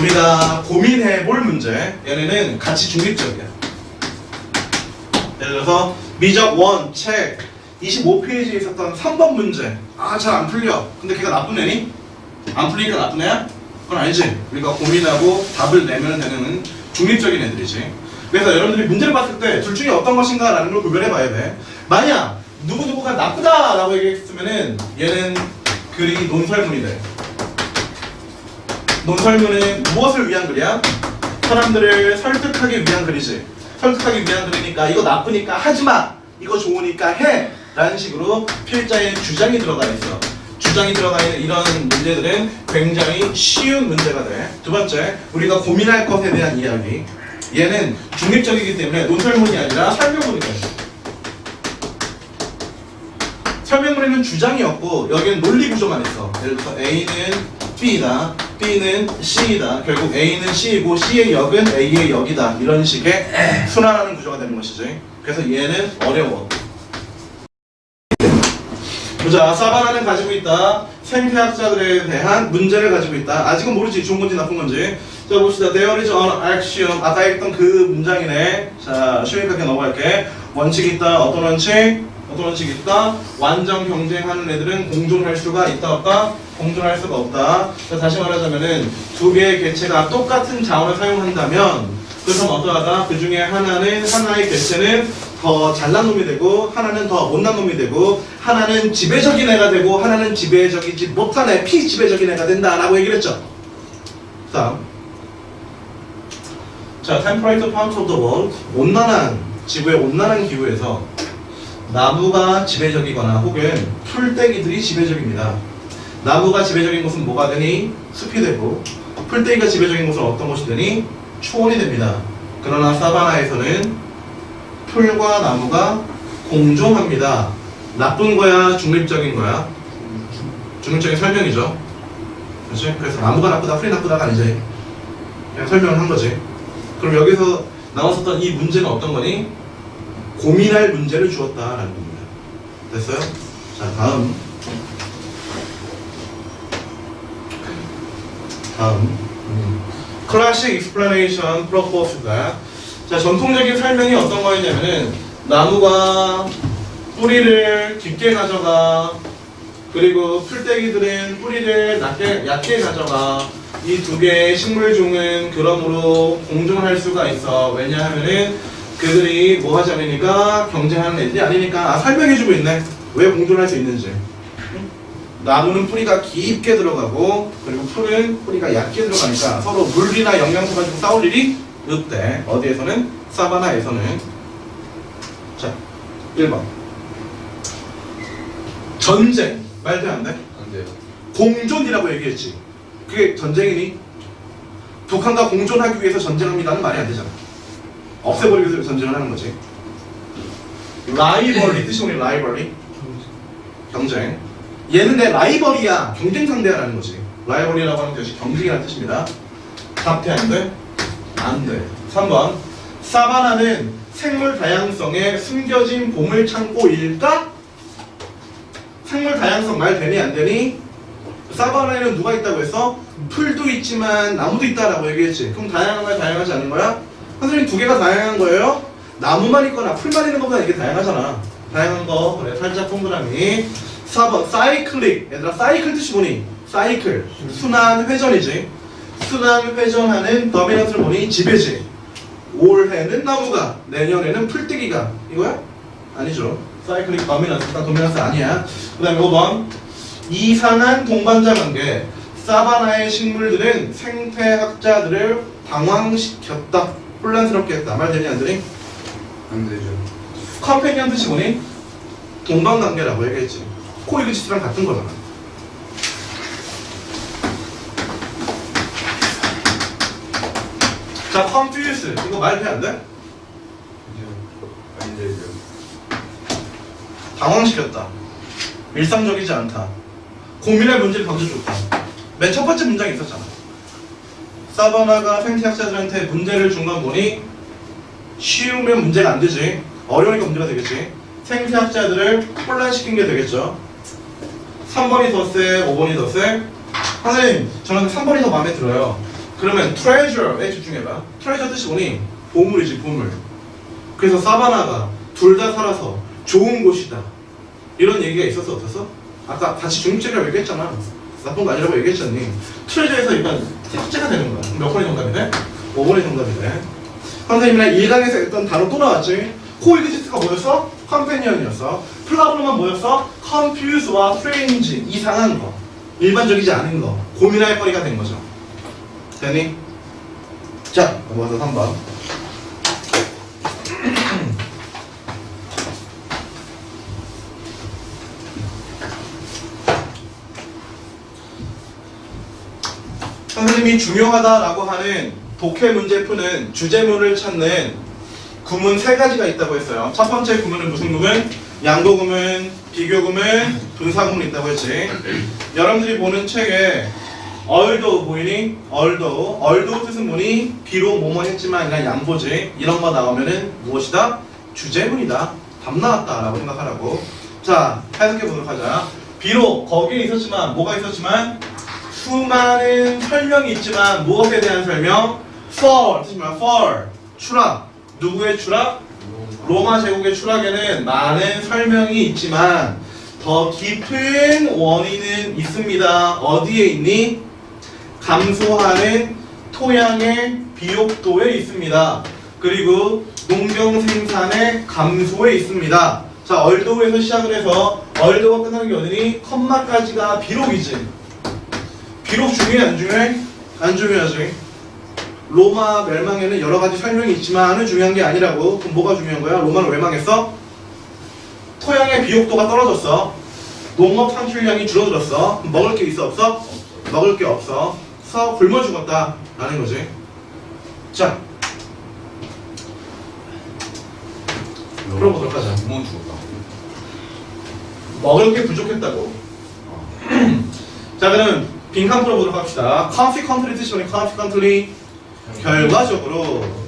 우리가 고민해 볼 문제. 얘네는 같이 중립적이야. 예를 들어서 미적 1 책 25페이지에 있었던 3번 문제. 잘 안 풀려. 근데 걔가 나쁜 애니? 안 풀리니까 나쁜 애야? 그건 아니지. 우리가 고민하고 답을 내면 되는 중립적인 애들이지. 그래서 여러분들이 문제를 봤을 때 둘 중에 어떤 것인가 라는 걸 구별해 봐야 돼. 만약 누구누구가 나쁘다 라고 얘기했으면은 얘는 글이 논설문이 돼. 논설문은 무엇을 위한 글이야? 사람들을 설득하기 위한 글이지. 설득하기 위한 글이니까 이거 나쁘니까 하지마, 이거 좋으니까 해 라는 식으로 필자에 주장이 들어가 있어. 주장이 들어가 있는 이런 문제들은 굉장히 쉬운 문제가 돼. 두 번째, 우리가 고민할 것에 대한 이야기. 얘는 중립적이기 때문에 논설문이 아니라 설명문이 돼. 설명문에는 주장이 없고 여기는 논리 구조만 있어. 예를 들어서 A는 B다, B는 C이다. 결국 A는 C이고 C의 역은 A의 역이다. 이런 식의 순환하는 구조가 되는 것이지. 그래서 얘는 어려워. 보자, 사바나는 가지고 있다. 생태학자들에 대한 문제를 가지고 있다. 아직은 모르지, 좋은 건지 나쁜 건지. 자, 봅시다. There is an axiom. 아까 했던 그 문장이네. 자, 쉬우니까 넘어갈게. 원칙이 있다. 어떤 원칙? 어떤 원칙이 있다? 완전 경쟁하는 애들은 공존할 수가 있다, 없다? 공존할 수가 없다. 자, 다시 말하자면은 두 개의 개체가 똑같은 자원을 사용한다면 그럼 어떠하다? 그 중에 하나는, 하나의 개체는 더 잘난 놈이 되고 하나는 더 못난 놈이 되고 하나는 지배적인 애가 되고 하나는 지배적이지 못한 애, 피지배적인 애가 된다라고 얘기를 했죠. 다음. 자, temperature part of the world. 온난한, 지구의 온난한 기후에서 나무가 지배적이거나 혹은 풀떼기들이 지배적입니다. 나무가 지배적인 것은 뭐가 되니? 숲이 되고, 풀떼기가 지배적인 것은 어떤 것이 되니? 초원이 됩니다. 그러나 사바나에서는 풀과 나무가 공존합니다. 나쁜 거야? 중립적인 거야? 중립적인 설명이죠. 그렇지? 그래서 나무가 나쁘다, 풀이 나쁘다가 아니지. 그냥 설명을 한 거지. 그럼 여기서 나왔었던 이 문제는 어떤 거니? 고민할 문제를 주었다라는 겁니다. 됐어요? 자, 다음. Classic explanation proposed that. 자, 전통적인 설명이 어떤 거였냐면은 나무가 뿌리를 깊게 가져가, 그리고 풀떼기들은 뿌리를 얕게 가져가. 이 두 개의 식물종은 그러므로 공존할 수가 있어. 왜냐하면은 그들이 뭐 하지 않으니까 경쟁하는 애들이 아니니까. 설명해주고 있네. 왜 공존할 수 있는지. 나무는 뿌리가 깊게 들어가고 그리고 풀은 뿌리가 얕게 들어가니까 서로 물이나 영양소 가지고 싸울 일이 없대. 어디에서는? 사바나에서는. 자, 1번. 전쟁. 말도 안 돼? 안 돼요. 공존이라고 얘기했지. 그게 전쟁이니? 북한과 공존하기 위해서 전쟁합니다는 말이 안 되잖아. 없애버리기 위해서 전쟁을 하는 거지. 라이벌리, 뜻이 뭐니? 라이벌리? 경쟁. 얘는 내 라이벌이야. 경쟁 상대야라는 거지. 라이벌이라고 하는 것이 경쟁이라는 뜻입니다. 답해 안 돼? 안 돼. 3번. 사바나는 생물 다양성의 숨겨진 보물 창고일까? 생물 다양성 말 되니 안 되니? 사바나에는 누가 있다고 했어? 풀도 있지만 나무도 있다라고 얘기했지. 그럼 다양한 거야, 다양하지 않은 거야? 선생님 두 개가 다양한 거예요? 나무만 있거나 풀만 있는 것보다 이게 다양하잖아. 다양한 거. 그래, 살짝 동그라미. 4번. 사이클릭. 얘들아, 사이클 뜻이 뭐니? 사이클. 순환 회전이지. 순환 회전하는 더미넌트를 보니 지배지. 올해는 나무가, 내년에는 풀떼기가. 이거야? 아니죠. 사이클릭 더미넌트. 일단 도미넌트 아니야. 그 다음에 5번. 이상한 동반자 관계. 사바나의 식물들은 생태학자들을 당황시켰다. 혼란스럽게 했다. 말 되니 안 되니? 안 되죠. 컴패니언 뜻이 뭐니? 동반관계라고 얘기했지. 코이그지스랑 같은 거잖아. 자, confuse. 이거 말 돼 안 돼? 안 되죠. 당황시켰다. 일상적이지 않다. 고민할 문제를 던져줬다. 맨 첫 번째 문장이 있었잖아. 사바나가 생태학자들한테 문제를 준 건 뭐니? 쉬우면 문제가 안 되지. 어려우니까 문제가 되겠지. 생태학자들을 혼란시킨 게 되겠죠. 3번이 더 세, 5번이 더 세? 선생님, 저는 3번이 더 마음에 들어요. 그러면 treasure에 집중해봐. treasure 뜻이 뭐니? 보물이지, 보물. 그래서 사바나가 둘 다 살아서 좋은 곳이다. 이런 얘기가 있었어, 없었어? 아까 같이 중립적이라고 얘기했잖아. 나쁜 거 아니라고 얘기했잖니. 트레저에서 이건 삭제가 되는 거야. 몇 번이 정답이 돼? 5번이 정답이 돼. 선생님이랑 1강에서 했던 단어 또 나왔지? 코익지스가 뭐였어? 컴패니언이었어. 플라브노만 뭐였어? confuse와 strange, 이상한 거. 일반적이지 않은 거. 고민할 거리가 된 거죠. 되니? 자, 넘어가서 3번. 선생님이 중요하다라고 하는 독해 문제 푸는 주제문을 찾는 구문 3가지가 있다고 했어요. 첫 번째 구문은 무슨 구문? 양도 구문, 비교 구문, 분사 구문 있다고 했지. 여러분들이 보는 책에 although 보이니? although 뜻은 뭐니? 비록 뭐뭐 했지만 그냥 양보지. 이런 거 나오면은 무엇이다? 주제문이다. 답 나왔다 라고 생각하라고. 자, 해석해 보도록 하자. 비록 거기에 있었지만 뭐가 있었지만 수많은 설명이 있지만 무엇에 대한 설명? for 뜻이 뭐야? for 추락. 누구의 추락? 로마 제국의 추락에는 많은 설명이 있지만 더 깊은 원인은 있습니다. 어디에 있니? 감소하는 토양의 비옥도에 있습니다. 그리고 농경 생산의 감소에 있습니다. 자, 얼도에서 시작을 해서 얼도가 끝나는 게 어디니? 컴마까지가 비록이지. 비록 중요해 안 중요해? 안 중요하지. 로마 멸망에는 여러 가지 설명이 있지만은 중요한 게 아니라고. 그럼 뭐가 중요한 거야? 로마는 왜 망했어? 토양의 비옥도가 떨어졌어. 농업 산출량이 줄어들었어. 그럼 먹을 게 있어 없어? 먹을 게 없어. 서 굶어 죽었다 라는 거지. 자, 풀어보도록 하자. 구멍 죽었다. 먹을 게 부족했다고. 자, 그럼 빈칸 풀어보도록 합시다. consequently 뜻이 뭐니? consequently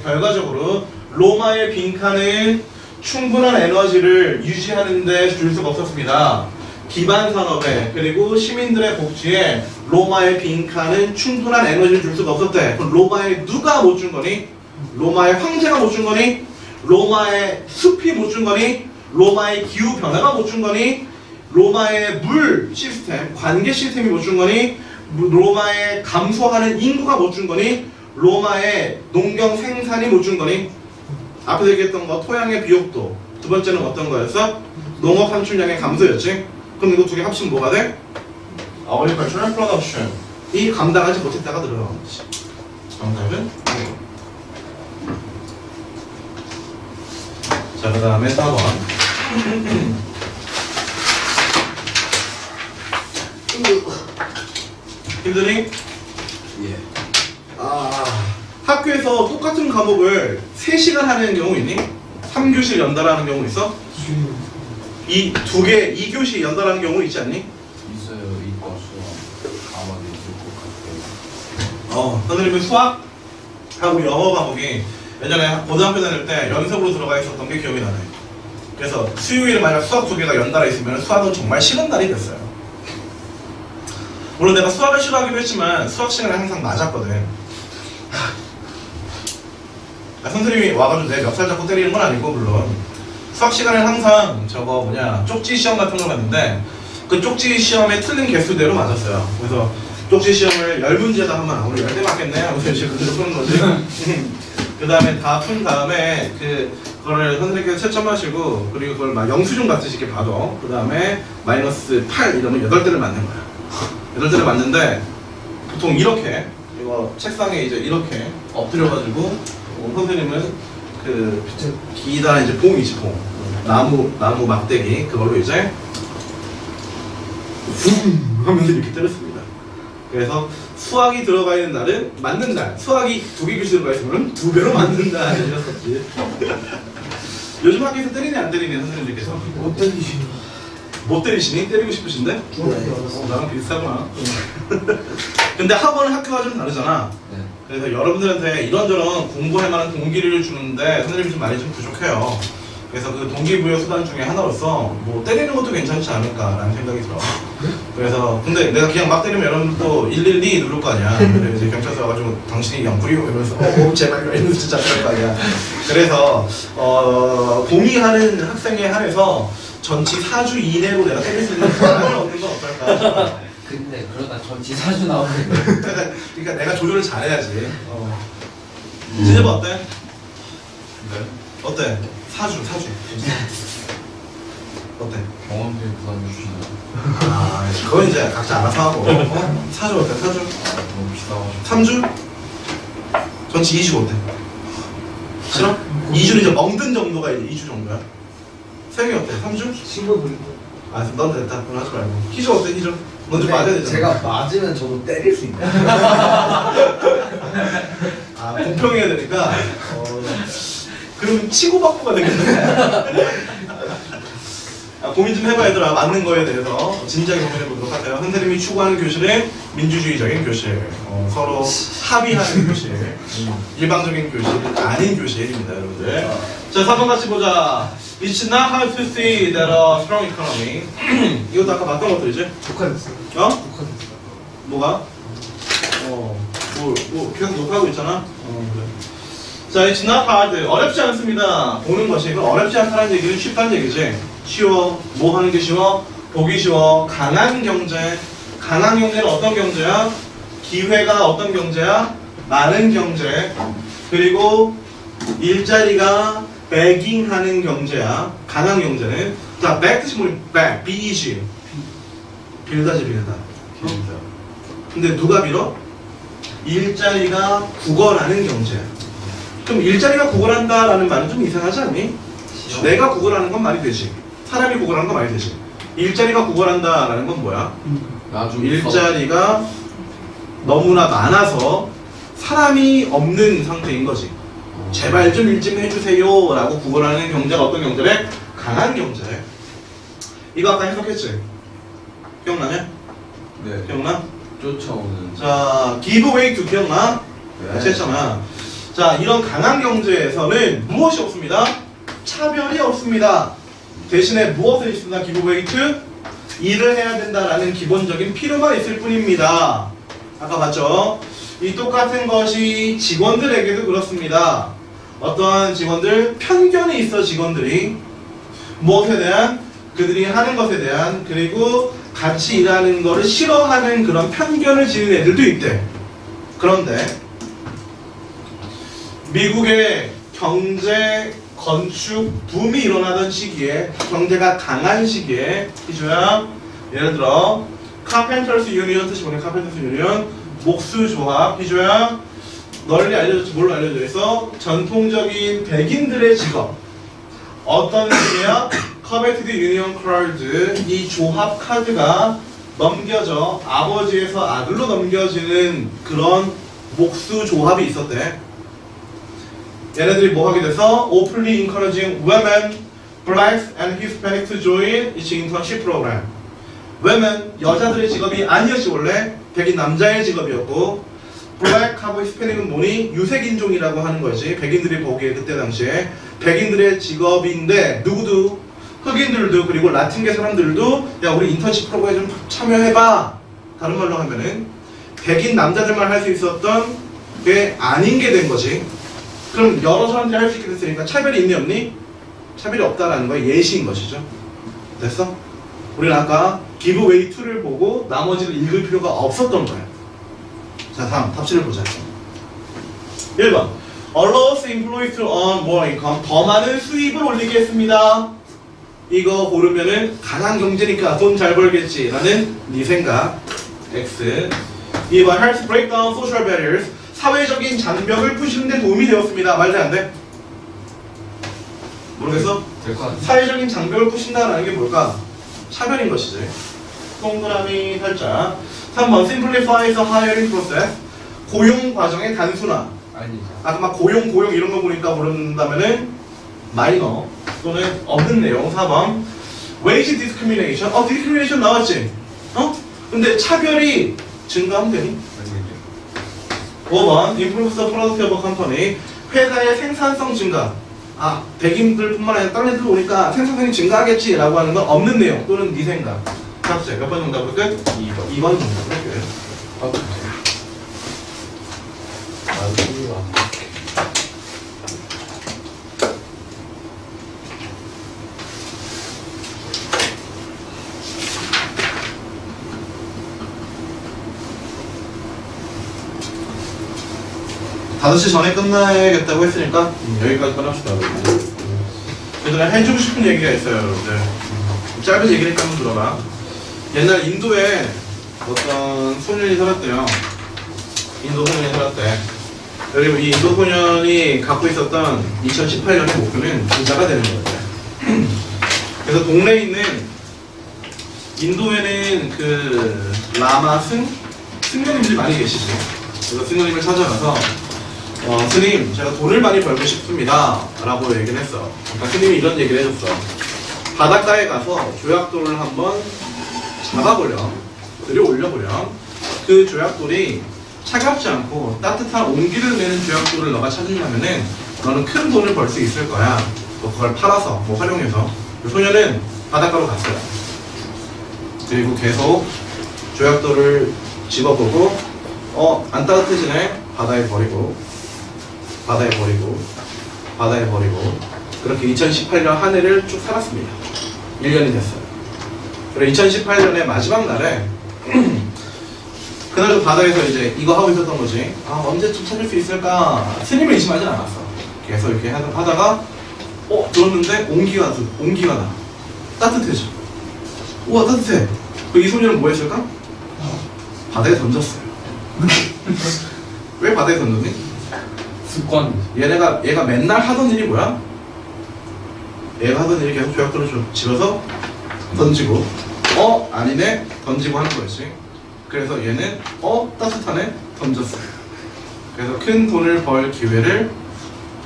결과적으로 로마의 빈칸은 충분한 에너지를 유지하는 데 줄 수가 없었습니다. 기반 산업에 그리고 시민들의 복지에 로마의 빈칸은 충분한 에너지를 줄 수가 없었대. 그럼 로마에 누가 못 준 거니? 로마의 황제가 못 준 거니? 로마의 숲이 못 준 거니? 로마의 기후 변화가 못 준 거니? 로마의 물 시스템, 관계 시스템이 못 준 거니? 로마의 감소하는 인구가 못 준 거니? 로마의 농경 생산이 못 준 거니? 앞에서 얘기했던 거 토양의 비옥도. 두 번째는 어떤 거였어? 농업 산출량의 감소였지? 그럼 이거 두 개 합치면 뭐가 돼? Agricultural Production. 이 감당하지 못했다가 늘어나는 거지. 정답은? 자, 그 다음에 4번. 힘드니? 예. 학교에서 똑같은 과목을 3시간 하는 경우 있니? 3교시 연달아 하는 경우 있어? 이 2교시 연달아 하는 경우 있지 않니? 있어요. 이과 수학 아마도 있을 것 같아요. 선생님은 수학하고 영어 과목이 예전에 고등학교 다닐 때 연속으로 들어가 있었던 게 기억이 나네. 그래서 수요일에 만약 수학 2개가 연달아 있으면 수학은 정말 싫은 날이 됐어요. 물론 내가 수학을 싫어하기도 했지만 수학 시간에 항상 맞았거든. 선생님이 와가지고 내 멱살 잡고 때리는 건 아니고 물론 수학 시간에 항상 저거 쪽지 시험 같은 걸 봤는데 그 쪽지 시험에 틀린 개수대로 맞았어요. 그래서 쪽지 시험을 10문제다 하면 오늘 10대 맞겠네 하면서 이제 그대로 푸는 거지. 그 다음에 다 푼 다음에 그거를 선생님께서 채점하시고 그리고 그걸 막 영수증 같이 이렇게 봐도 그 다음에 마이너스 8 이러면 8대를 맞는 거야. 8대를 맞는데 보통 이렇게 이거 책상에 이제 이렇게 엎드려가지고 선생님은 그 기다 이제 봉이지 봉 나무 막대기 그걸로 이제 붕 하면서 이렇게 때렸습니다. 그래서 수학이 들어가 있는 날은 맞는 날, 수학이 2개 교시 들어가 있으면 2배로 맞는 날이었었지. 요즘 학교에서 때리니 안 때리니 선생님들께서? 못 때리시는. 못 때리시니? 때리고 싶으신데? 나랑 비슷하구나. 근데 학원은 학교가 좀 다르잖아. 네. 그래서 여러분들한테 이런저런 공부할 만한 동기를 주는데 선생님이 좀 많이 좀 부족해요. 그래서 그 동기부여 수단 중에 하나로서 뭐 때리는 것도 괜찮지 않을까라는 생각이 들어. 그래서 근데 내가 그냥 막 때리면 여러분들도 112 누를 거 아니야. 그래서 이제 경찰서 와가지고 당신이 양풀이고 이러면서 제발 이러면서 진짜 그럴 거 아니야. 그래서 동의하는 학생에 한해서 전치 4주 이내로 내가 때릴 수 있는 권한을 얻는 건 어떨까 싶어. 근데 그러다 전치 사주 나오는데. 그러니까 내가 조절을 잘해야지. 진짜 어때? 네. 어때? 사주. 어때? 경험비 부담해 주시나요? 아, 그건 이제 각자 알아서 하고. 사주 어때? 사주? 너무 비싸가지고. 3주? 전치 2주 어때? 싫어? 2주는 이제 멍든 정도가 이제 2주 정도야. 3개 어때? 3주? 친구 부리고. 아, 넌 됐다. 그건 하지 말고. 희주 어때? 희주? 먼저 맞아야 되잖아. 제가 맞으면 저도 때릴 수 있나요? 아, 공평해야 되니까. 그럼 치고받고가 되겠네. 고민 좀 해봐 얘들아. 맞는 거에 대해서 진지하게 고민해 보도록 하세요. 선생님이 추구하는 교실은 민주주의적인 교실, 서로 합의하는 교실, 일방적인 교실 아닌 교실입니다 여러분들. 자 3번 같이 보자. It's not hard to see that a strong economy 이것도 아까 봤던 것들이지? 독화됐어요. 어? 독화됐어요. 뭐가? 뭐 계속 녹화하고 있잖아? 그래. 자, it's not hard. 어렵지 않습니다. 보는 것이. 그럼 어렵지 않다는 얘기는 쉽다는 얘기지. 쉬워. 뭐 하는 게 쉬워? 보기 쉬워. 강한 경제. 강한 경제는 어떤 경제야? 기회가 어떤 경제야? 많은 경제. 그리고 일자리가 begging하는 경제야. 강한 경제는. 자, beg 뜻이 뭐니? beg. B-E-G. 빌다지 빌다. 근데 누가 빌어? 일자리가 구걸하는 경제야. 그럼 일자리가 구걸한다라는 말은 좀 이상하지 않니? 내가 구걸하는 건 말이 되지. 사람이 구걸하는 건 말이 되지. 일자리가 구걸한다라는 건 뭐야? 나중에 일자리가 너무나 많아서 사람이 없는 상태인 거지. 제발 좀 일 좀 해주세요 라고 구걸하는 경제가 어떤 경제래? 강한 경제. 이거 아까 해석했지? 기억나냐? 네. 기억나? 쫓아오는. 자, give way to 기억나? 네. 같이 했잖아. 자, 이런 강한 경제에서는 무엇이 없습니다? 차별이 없습니다. 대신에 무엇을 있습니다? give way to? 일을 해야 된다라는 기본적인 필요만 있을 뿐입니다. 아까 봤죠? 이 똑같은 것이 직원들에게도 그렇습니다. 어떠한 직원들, 편견이 있어 직원들이. 무엇에 대한? 그들이 하는 것에 대한, 그리고 같이 일하는 것을 싫어하는 그런 편견을 지닌 애들도 있대. 그런데 미국의 경제 건축 붐이 일어나던 시기에, 경제가 강한 시기에, 희주야, 예를 들어 카펜터스 유니언 뜻이 뭐냐? 카펜터스 유니언 목수조합. 희주야, 널리 알려졌지? 뭘로 알려져 있어? 전통적인 백인들의 직업. 어떤 식이야? 커베티드 유니언 카드. 이 조합 카드가 넘겨져 아버지에서 아들로 넘겨지는 그런 목수 조합이 있었대. 얘네들이 뭐 하게 돼서 openly encouraging women, blacks and Hispanics to join its internship program. women, 여자들의 직업이 아니었지 원래. 백인 남자의 직업이었고, black하고 Hispanic은 뭐니? 유색인종이라고 하는 거지. 백인들이 보기에 그때 당시에 백인들의 직업인데 누구도 흑인들도 그리고 라틴계 사람들도 야 우리 인턴십 프로그램에 좀 참여해봐. 다른 말로 하면은 백인 남자들만 할 수 있었던 게 아닌 게 된 거지. 그럼 여러 사람들이 할 수 있게 됐으니까 차별이 있니 없니? 차별이 없다라는 거의 예시인 것이죠. 됐어? 우리는 아까 give way to를 보고 나머지를 읽을 필요가 없었던 거야. 자 다음 답지를 보자. 1번 allows employees to earn more income. 더 많은 수입을 올리게 했습니다. 이거 고르면은 강한 경제니까 돈 잘 벌겠지 라는 네 생각. X. 2번 helps break down social barriers. 사회적인 장벽을 푸시는 데 도움이 되었습니다. 말도 안 돼? 모르겠어? 될 것 같아. 사회적인 장벽을 푸신다는 게 뭘까? 차별인 것이지. 동그라미 살짝. 3번 simplifies the hiring process. 고용 과정의 단순화. 아니죠. 아까 막 고용 이런 거 보니까 모른다면은 마이너. 또는 없는 내용 4번 wage discrimination. discrimination 나왔지? 근데 차별이 증가하면 되니? 5번 improves the productivity of a company. 회사의 생산성 증가. 백인들뿐만 아니라 다른 애들 오니까 생산성이 증가하겠지 라고 하는 건 없는 내용 또는 네 생각. 답세 몇 번 정답을 끝? 2번 정답을 끝. 다섯 시 전에 끝나야겠다고 했으니까 여기까지 끝납시다. 얘들아 해주고 싶은 얘기가 있어요, 여러분들. 짧은 얘기니까 한번 들어봐. 옛날 인도에 어떤 소년이 살았대요. 인도 소년이 살았대. 그리고 이 인도 소년이 갖고 있었던 2018년의 목표는 부자가 되는 거예요. 그래서 동네에 있는 인도에는 그 라마 승려님들이 많이 계시지. 그래서 승려님을 찾아가서 스님, 제가 돈을 많이 벌고 싶습니다 라고 얘기를 했어. 그러니까 스님이 이런 얘기를 해줬어. 바닷가에 가서 조약돌을 한번 잡아보렴, 들여올려보렴. 그 조약돌이 차갑지 않고 따뜻한 온기를 내는 조약돌을 너가 찾으려면은 너는 큰 돈을 벌 수 있을 거야. 그걸 팔아서 활용해서. 그 소녀는 바닷가로 갔어요. 그리고 계속 조약돌을 집어보고 안 따뜻해지네. 바다에 버리고 그렇게 2018년 한 해를 쭉 살았습니다. 1년이 됐어요. 그리고 2018년의 마지막 날에 그날도 바다에서 이제 이거 하고 있었던 거지. 언제쯤 찾을 수 있을까? 스님을 의심하진 않았어. 계속 이렇게 하다가 들었는데 온기가 나. 따뜻해져. 우와 따뜻해. 이 소녀는 뭐 했을까? 바다에 던졌어요. 왜 바다에 던졌니? 습관. 얘가 맨날 하던 일이 뭐야? 얘가 하던 일이 계속 조약돌을 집어서 던지고 아니네 던지고 하는 거였지. 그래서 얘는 따뜻하네 던졌어요. 그래서 큰 돈을 벌 기회를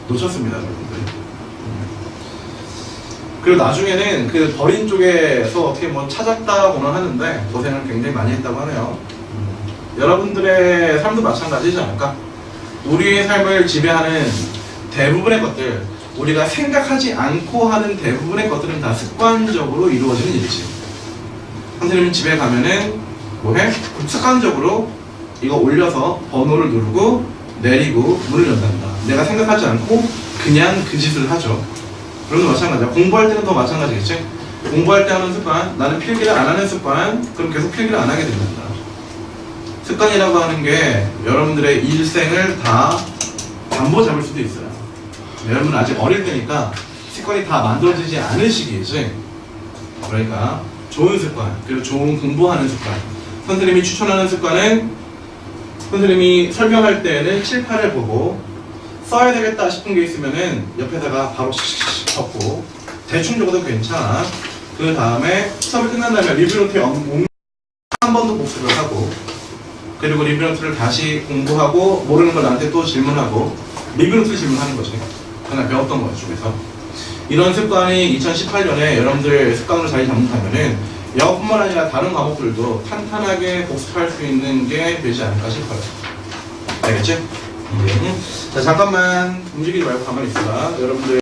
놓쳤습니다, 여러분들. 그리고 나중에는 그 버린 쪽에서 어떻게 찾았다고는 하는데 고생을 굉장히 많이 했다고 하네요. 여러분들의 삶도 마찬가지지 않을까? 우리의 삶을 지배하는 대부분의 것들, 우리가 생각하지 않고 하는 대부분의 것들은 다 습관적으로 이루어지는 일이지. 선생님 집에 가면은 뭐해? 습관적으로 이거 올려서 번호를 누르고 내리고 문을 연단다. 내가 생각하지 않고 그냥 그 짓을 하죠. 그런 거 마찬가지야. 공부할 때는 더 마찬가지겠지? 공부할 때 하는 습관, 나는 필기를 안 하는 습관, 그럼 계속 필기를 안 하게 된다. 습관이라고 하는 게 여러분들의 일생을 다 담보 잡을 수도 있어요. 여러분은 아직 어릴 때니까 습관이 다 만들어지지 않은 시기이지. 그러니까 좋은 습관, 그리고 좋은 공부하는 습관. 선생님이 추천하는 습관은 선생님이 설명할 때에는 칠판을 보고 써야 되겠다 싶은 게 있으면은 옆에다가 바로 적고 대충 적어도 괜찮아. 그 다음에 수업이 끝난 다음에 리뷰노트에 한 번 더 복습을 하고, 그리고 리뷰노트를 다시 공부하고 모르는 걸 나한테 또 질문하고 리뷰노트를 질문하는 거지. 그냥 배웠던 것 중에서. 이런 습관이 2018년에 여러분들 습관으로 자리 잡는다면은 영어뿐만 아니라 다른 과목들도 탄탄하게 복습할 수 있는 게 되지 않을까 싶어요. 알겠지? 자, 잠깐만 움직이지 말고 가만히 있어봐. 여러분들